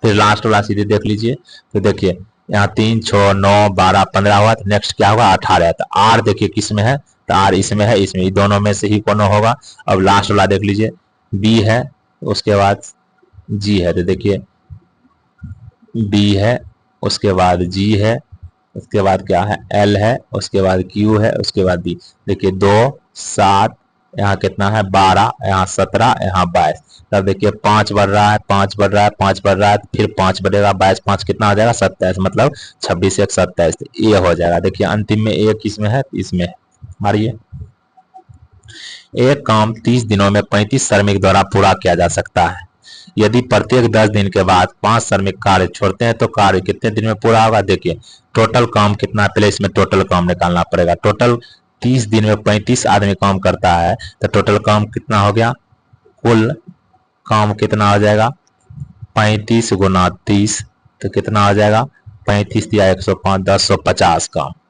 फिर लास्ट वाला सीधे देख लीजिए। तो देखिए यहाँ 3 6 9 12 15 हुआ। तो नेक्स्ट क्या होगा? 18 है। तो आर देखिए किस में है? तो आर इसमें है, इसमें दोनों में से ही कौन होगा? अब लास्ट वाला देख लीजिए, बी है, उसके बाद जी है। तो देखिए बी है, उसके बाद जी है, उसके बाद क्या है? एल है, उसके बाद क्यू है, उसके बाद डी। देखिए 2 7, यहाँ कितना है? 12, यहाँ 17, यहाँ 22। तब देखिए 5 बढ़ रहा है, 5 बढ़ रहा है, 5 बढ़ रहा है, फिर 5 बढ़ेगा, 22 5 कितना हो जाएगा? 27। मतलब 26 1 27। ये हो जाएगा। देखिए अंतिम में एक इसमें है, इसमें मारिए। एक काम 30 दिनों में 35 श्रमिक द्वारा पूरा किया जा सकता है। यदि प्रत्येक 10 दिन के बाद 5 श्रमिक कार्य छोड़ते हैं तो कार्य कितने दिन में पूरा होगा? देखिए टोटल काम कितना है, पहले इसमें टोटल काम निकालना पड़ेगा। टोटल 30 दिन में 35 आदमी काम करता है तो टोटल काम कितना हो गया, कुल काम कितना हो जाएगा, 35 गुना 30 तो कितना हो जाएगा, 35 या 105, 1050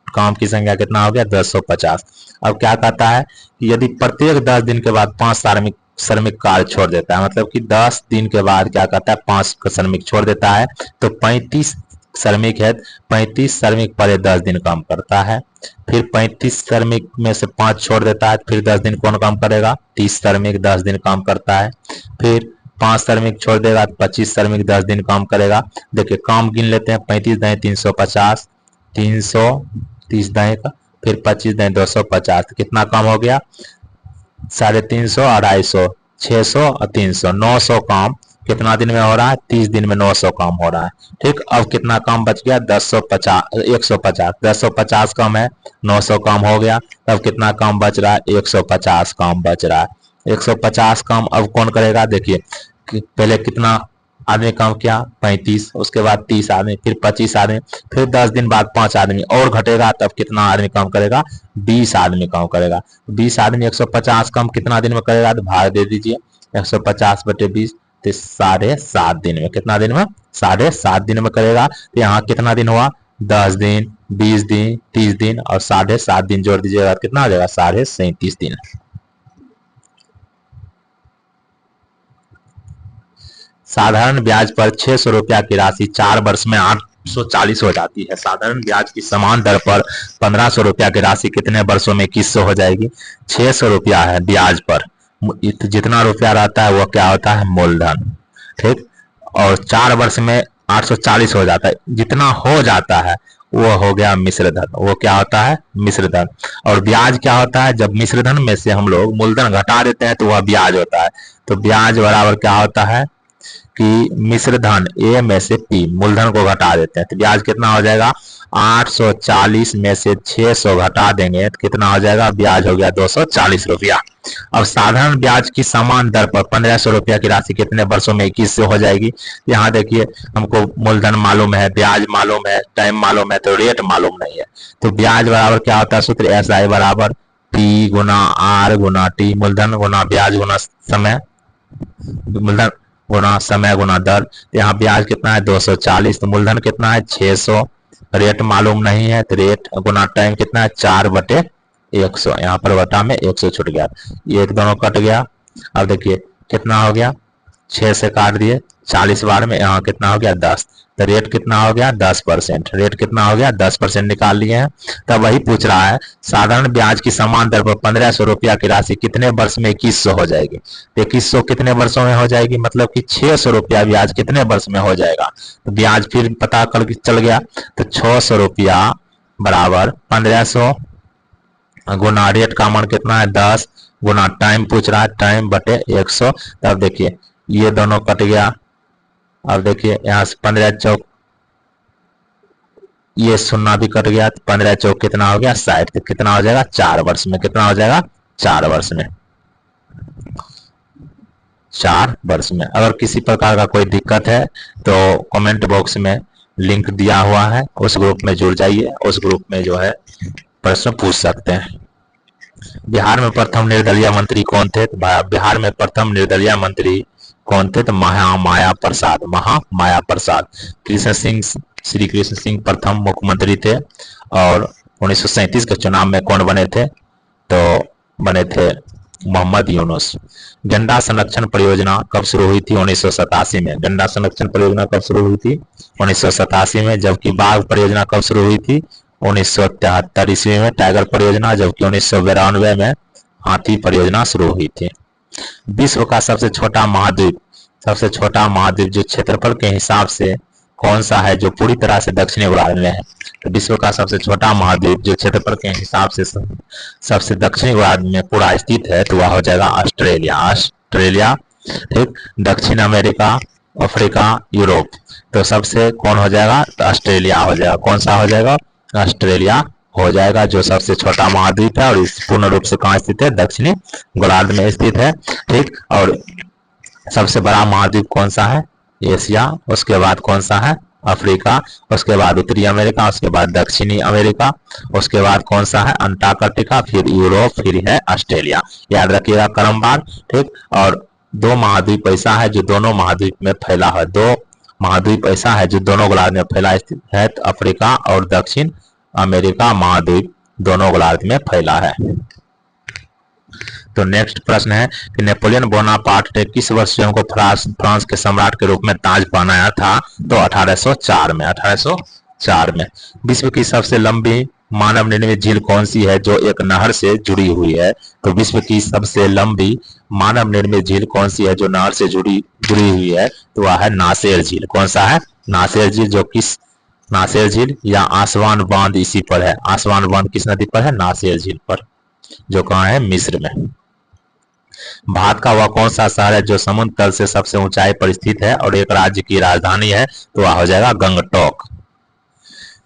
काम की संख्या कितना हो गया, 1050। अब क्या कहता है कि यदि प्रत्येक 10 दिन के बाद 5 श्रमिक कार्य छोड़ देता है, मतलब कि 10 दिन के बाद क्या कहता है 5 श्रमिक छोड़ देता है, तो 35 श्रमिक है, 35 श्रमिक पर 10 दिन काम करता है। फिर 35 श्रमिक में से 5 छोड़ देता है, फिर 10 दिन कौन काम करेगा, 30 श्रमिक 10 दिन काम करता है। फिर 5 श्रमिक छोड़ देगा, 25 श्रमिक 10 दिन काम करेगा। देखिए काम गिन लेते हैं, 35 दाएं 350, 330 दाएं का, फिर 25 दाएं 250, कितना काम हो गया, 350, 250, 600 और 300, 900 काम कितना दिन में हो रहा है, 30 दिन में 900 काम हो रहा है। ठीक, अब कितना काम बच गया, 150, 150 काम है, 900 काम हो गया, तब कितना काम बच रहा है, 150 काम बच रहा है। 150 काम अब कौन करेगा, देखिए पहले कितना आदमी काम किया, 35, उसके बाद 30 आदमी, फिर 25 आदमी, फिर 10 दिन बाद 5 आदमी और घटेगा, तब कितना आदमी काम करेगा, 20 आदमी काम करेगा। 20 आदमी 150 काम कितना दिन में करेगा, तो भाग दे दीजिए, 150/20 तो 7.5 दिन में, कितना दिन में, 7.5 दिन में करेगा। तो यहाँ कितना दिन हुआ, 10 दिन, 20 दिन, 30 दिन और 7.5 दिन जोड़ दीजिएगा, कितना आ जाएगा, 37.5 दिन। साधारण ब्याज पर 600 रुपया की राशि 4 वर्ष में 840 हो जाती है। साधारण ब्याज की समान दर पर 1500 रुपया की राशि कितने वर्षों में 2100 हो जाएगी। 600 रुपया है ब्याज पर, जितना रुपया रहता है वो क्या होता है, मूलधन। ठीक, और 4 वर्ष में 840 हो जाता है, जितना हो जाता है वो हो गया मिश्र धन। वो क्या होता है, मिश्र धन। और ब्याज क्या होता है, जब मिश्र धन में से हम लोग मूलधन घटा देते हैं तो वह ब्याज होता है। तो ब्याज बराबर क्या होता है कि मिश्र धन ए में से पी, मूलधन को घटा देते हैं तो ब्याज कितना हो जाएगा, 840 में से 600 घटा देंगे तो कितना हो जाएगा, ब्याज हो गया 240 रुपया। अब साधारण ब्याज की समान दर पर 1500 रुपया की राशि कितने वर्षों में 2100 हो जाएगी। यहाँ देखिए हमको मूलधन मालूम है, ब्याज मालूम है, टाइम मालूम है, तो रेट मालूम नहीं है। तो ब्याज बराबर क्या होता है, सूत्र SI बराबर P गुना R गुना T, मूलधन गुना ब्याज गुना समय, मूलधन गुना समय गुना दर। यहाँ ब्याज कितना है 240, तो मूलधन कितना है 600, रेट मालूम नहीं है तो रेट गुना टाइम कितना है 4/100, यहाँ पर बटा में 100 छूट गया, ये एक दोनों कट गया। अब देखिए कितना हो गया, 6 से काट दिए 40 बार में, यहाँ कितना हो गया 10, तो रेट कितना हो गया 10%, रेट कितना हो गया 10% निकाल लिए हैं। तब वही पूछ रहा है साधारण ब्याज की समान दर पर 1500 रुपया की राशि कितने वर्ष में 2100 हो जाएगी। 2100 कितने वर्षों में हो जाएगी, मतलब कि 600 रुपया ब्याज कितने वर्ष में हो जाएगा। तो ब्याज फिर पता कर चल गया, तो 600 रुपया बराबर 1500 गुना रेट का मान कितना है 10 गुना टाइम पूछ रहा है, टाइम बटे 100। तब देखिए ये दोनों कट गया। अब देखिए यहाँ से 15 चौक, ये शून्य भी कट गया, तो 15 चौक कितना हो गया 60, तो कितना हो जाएगा 4 वर्ष में, कितना हो जाएगा 4 वर्ष में, 4 वर्ष में। अगर किसी प्रकार का कोई दिक्कत है तो कमेंट बॉक्स में लिंक दिया हुआ है, उस ग्रुप में जुड़ जाइए, उस ग्रुप में जो है प्रश्न पूछ सकते हैं। बिहार में प्रथम निर्दलीय मंत्री कौन थे, तो बिहार में प्रथम निर्दलीय मंत्री कौन थे, तो महामाया प्रसाद, महामाया प्रसाद। श्री कृष्ण सिंह प्रथम मुख्यमंत्री थे। और 1937 के चुनाव में कौन बने थे, तो बने थे मोहम्मद यूनुस। गंडा संरक्षण परियोजना कब शुरू हुई थी, 1987 में। गंडा संरक्षण परियोजना कब शुरू हुई थी, 1987 में। जबकि बाघ परियोजना कब शुरू हुई थी, 1973 ईस्वी में टाइगर परियोजना, जबकि 1992 में हाथी परियोजना शुरू हुई थी। विश्व का सबसे छोटा महाद्वीप, सबसे छोटा महाद्वीप जो क्षेत्रफल के हिसाब से कौन सा है, जो पूरी तरह से दक्षिणी गोलार्ध में है। तो विश्व का सबसे छोटा महाद्वीप जो क्षेत्रफल के हिसाब से सबसे दक्षिणी गोलार्ध में पूरा स्थित है, तो वह हो जाएगा ऑस्ट्रेलिया। ऑस्ट्रेलिया, ठीक। दक्षिण अमेरिका, अफ्रीका, यूरोप, तो सबसे कौन हो जाएगा, तो ऑस्ट्रेलिया हो जाएगा। कौन सा हो जाएगा, ऑस्ट्रेलिया हो जाएगा, जो सबसे छोटा महाद्वीप है और इस पूर्ण रूप से कहाँ स्थित है, दक्षिणी गोलार्ध में स्थित है, ठीक। और सबसे बड़ा महाद्वीप कौन सा है, एशिया। उसके बाद कौन सा है, अफ्रीका, उसके बाद उत्तरी अमेरिका, उसके बाद दक्षिणी अमेरिका, उसके बाद कौन सा है अंटार्कटिका, फिर यूरोप, फिर है ऑस्ट्रेलिया। याद रखिएगा क्रमवार, ठीक। और दो महाद्वीप ऐसा है जो दोनों महाद्वीप में फैला है, दो महाद्वीप ऐसा है जो दोनों गोलार्ध में फैला स्थित है, तो अफ्रीका और दक्षिण अमेरिका महाद्वीप दोनों गोलार्ध में फैला है। तो नेक्स्ट प्रश्न है कि नेपोलियन बोनापार्ट ने किस वर्ष स्वयं को फ्रांस के सम्राट के रूप में ताज पहनाया था? तो 1804 में, 1804 में। विश्व की सबसे लंबी मानव निर्मित झील कौन सी है जो एक नहर से जुड़ी हुई है? तो विश्व की सबसे लंबी मानव निर्मित झील कौन सी है जो नहर से जुड़ी हुई है? तो वह है नासेर झील। कौन सा है? नासेर झील। जो किस नासेर झील या आसवान बांध इसी पर है। आसवान बांध किस नदी पर है? नासेर झील पर, जो कहाँ है? मिस्र में। भारत का वह कौन सा शहर है जो समुद्र तल से सबसे ऊंचाई पर स्थित है और एक राज्य की राजधानी है? तो वह हो जाएगा गंगटोक।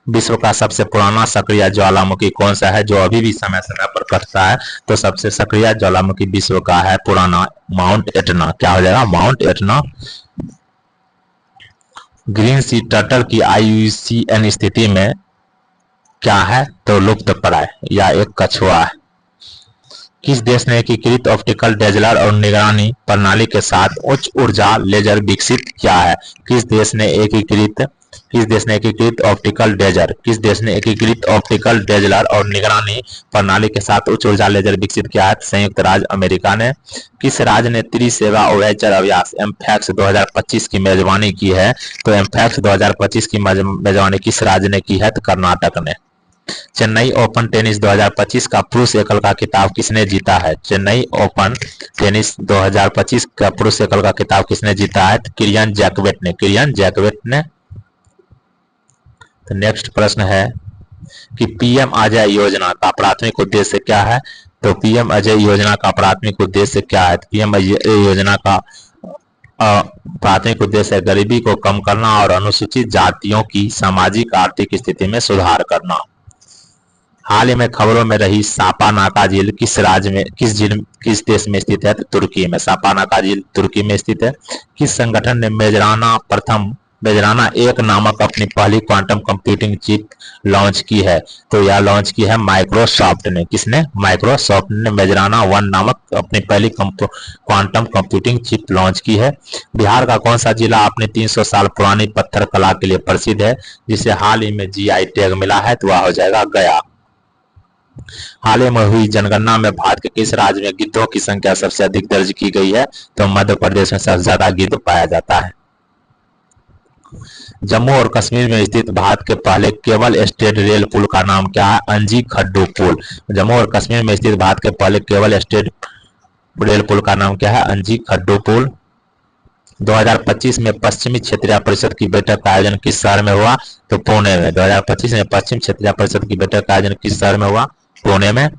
विश्व का सबसे पुराना सक्रिय ज्वालामुखी कौन सा है जो अभी भी समय समय पर कटता है? तो सबसे सक्रिय ज्वालामुखी विश्व का है पुराना माउंट एटना। क्या हो जाएगा? Mount Etna. Green sea turtle की IUCN स्थिति में क्या है? तो लुप्त प्राय या एक कछुआ है। किस देश ने एकीकृत ऑप्टिकल डेजलर और निगरानी प्रणाली के साथ उच्च ऊर्जा लेजर विकसित किया है? किस देश ने एकीकृत ऑप्टिकल डेजलर और निगरानी प्रणाली के साथ उच्च ऊर्जा लेजर विकसित किया है? संयुक्त राज्य अमेरिका ने। किस राज्य ने त्रिसेवा उभयचर अभ्यास एमफैक्स 2025 की मेजबानी की है? तो एमफैक्स 2025 की मेजबानी किस राज्य ने की है? तो कर्नाटक ने। चेन्नई ओपन टेनिस 2025 का पुरुष एकल का खिताब किसने जीता है? चेन्नई ओपन टेनिस 2025 का पुरुष एकल का खिताब किसने जीता है? तो किरियन जैकवेट ने। तो नेक्स्ट प्रश्न है कि पीएम अजय योजना का प्राथमिक उद्देश्य क्या है? तो पीएम अजय योजना का प्राथमिक उद्देश्य क्या है? पीएम अजय योजना का प्राथमिक उद्देश्य गरीबी को कम करना और अनुसूचित जातियों की सामाजिक आर्थिक स्थिति में सुधार करना। हाल ही में खबरों में रही सापानाका झील किस देश में स्थित है? तो तुर्की में। सापानाका झील तुर्की में स्थित है। किस संगठन ने मेजराना एक नामक अपनी पहली क्वांटम कंप्यूटिंग चिप लॉन्च की है? तो यह लॉन्च की है माइक्रोसॉफ्ट ने। किसने? माइक्रोसॉफ्ट ने मेजराना 1 नामक अपनी पहली क्वांटम कंप्यूटिंग चिप लॉन्च की है। बिहार का कौन सा जिला अपने 300 साल पुरानी पत्थर कला के लिए प्रसिद्ध है, जिसे हाल ही में GI टैग मिला है? तो वह हो जाएगा गया। हाल ही में हुई जनगणना में भारत के किस राज्य में गिद्धों की संख्या सबसे अधिक दर्ज की गई है? तो मध्य प्रदेश में सबसे ज्यादा गिद्ध पाया जाता है। जम्मू और कश्मीर में स्थित भारत के पहले केबल स्टेड रेल पुल का नाम क्या है? अंजी खड्डू पुल। जम्मू और कश्मीर में स्थित भारत के पहले केबल स्टेड रेल पुल का नाम क्या है? अंजी खड्डू पुल। 2025 में पश्चिमी क्षेत्रीय परिषद की बैठक का आयोजन किस शहर में हुआ? तो पुणे में। 2025 में पश्चिम क्षेत्रीय परिषद की बैठक का आयोजन किस शहर में हुआ? पुणे में।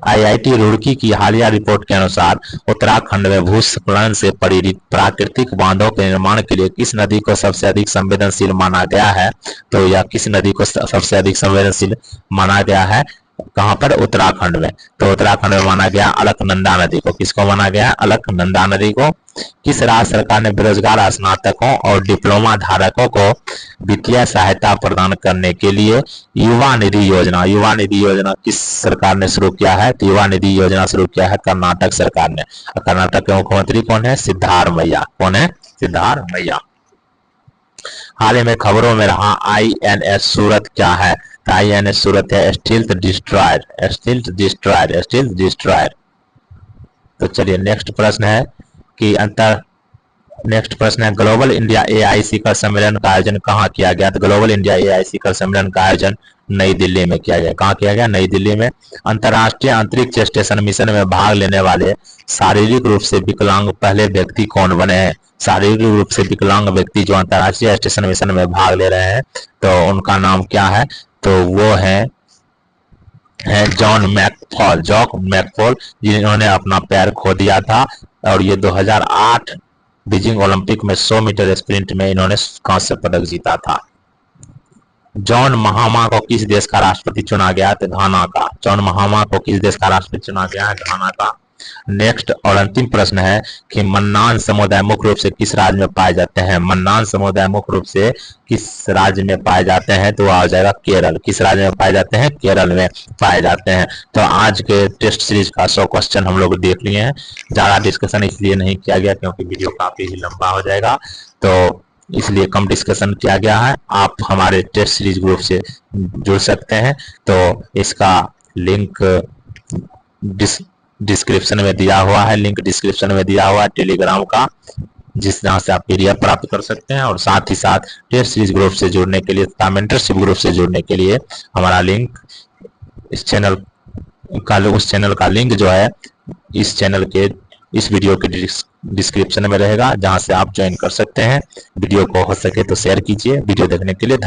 IIT रुड़की की हालिया रिपोर्ट के अनुसार उत्तराखंड में भूस्खलन से प्रेरित प्राकृतिक बांधों के निर्माण के लिए किस नदी को सबसे अधिक संवेदनशील माना गया है? तो यह किस नदी को सबसे अधिक संवेदनशील माना गया है? कहां पर? उत्तराखंड में। तो उत्तराखंड में माना गया अलकनंदा नदी को। किसको माना गया? अलकनंदा नदी को। किस राज्य सरकार ने बेरोजगार स्नातकों और डिप्लोमा धारकों को वित्तीय सहायता प्रदान करने के लिए युवा निधि योजना किस सरकार ने शुरू किया है? तो युवा निधि योजना शुरू किया है कर्नाटक सरकार ने। कर्नाटक के मुख्यमंत्री कौन है? सिद्धारमैया। कौन है? सिद्धारमैया। हाल ही में खबरों में रहा INS सूरत क्या है? तो INS सूरत है स्टील्थ डिस्ट्रॉयर। तो चलिए नेक्स्ट प्रश्न है कि नेक्स्ट प्रश्न है ग्लोबल इंडिया AI शिखर सम्मेलन का आयोजन कहाँ किया गया? तो ग्लोबल इंडिया AI शिखर सम्मेलन का आयोजन नई दिल्ली में किया गया। कहाँ किया गया? नई दिल्ली में। अंतर्राष्ट्रीय अंतरिक्ष स्टेशन मिशन में भाग लेने वाले शारीरिक रूप से विकलांग पहले व्यक्ति कौन बने हैं? शारीरिक रूप से विकलांग व्यक्ति जो अंतर्राष्ट्रीय स्टेशन मिशन में भाग ले रहे हैं, तो उनका नाम क्या है? तो वो है जॉन मैकफॉल, जिन्होंने अपना पैर खो दिया था। और ये 2008 बीजिंग ओलंपिक में 100 मीटर स्प्रिंट में इन्होंने कांस्य पदक जीता था। जॉन महामा को किस देश का राष्ट्रपति चुना गया? तो घाना का। जॉन महामा को किस देश का राष्ट्रपति चुना गया है? घाना का। नेक्स्ट और अंतिम प्रश्न है कि मन्नान समुदाय मुख्य रूप से किस राज्य में पाए जाते हैं। मन्नान समुदाय मुख्य रूप से किस राज्य में पाए जाते हैं, तो आ जाएगा केरल। किस राज्य में पाए जाते हैं, केरल में पाए जाते हैं। तो आज के टेस्ट सीरीज का 100 क्वेश्चन हम लोग देख लिए हैं। ज्यादा डिस्कशन इसलिए नहीं किया गया क्योंकि वीडियो काफी ही लंबा हो जाएगा, तो इसलिए कम डिस्कशन किया गया है। आप हमारे टेस्ट सीरीज ग्रुप से जुड़ सकते हैं, तो इसका लिंक डिस्क्रिप्शन में दिया हुआ है, लिंक डिस्क्रिप्शन में दिया हुआ है टेलीग्राम का, जिस जहाँ से आप पीडीएफ प्राप्त कर सकते हैं। और साथ ही साथ टेस्ट सीरीज ग्रुप से जुड़ने के लिए तथा मेंटरशिप ग्रुप से जुड़ने के लिए हमारा लिंक उस चैनल का लिंक जो है इस चैनल के इस वीडियो के डिस्क्रिप्शन में रहेगा, जहां से आप ज्वाइन कर सकते हैं। वीडियो को हो सके तो शेयर कीजिए। वीडियो देखने के लिए धन्यवाद।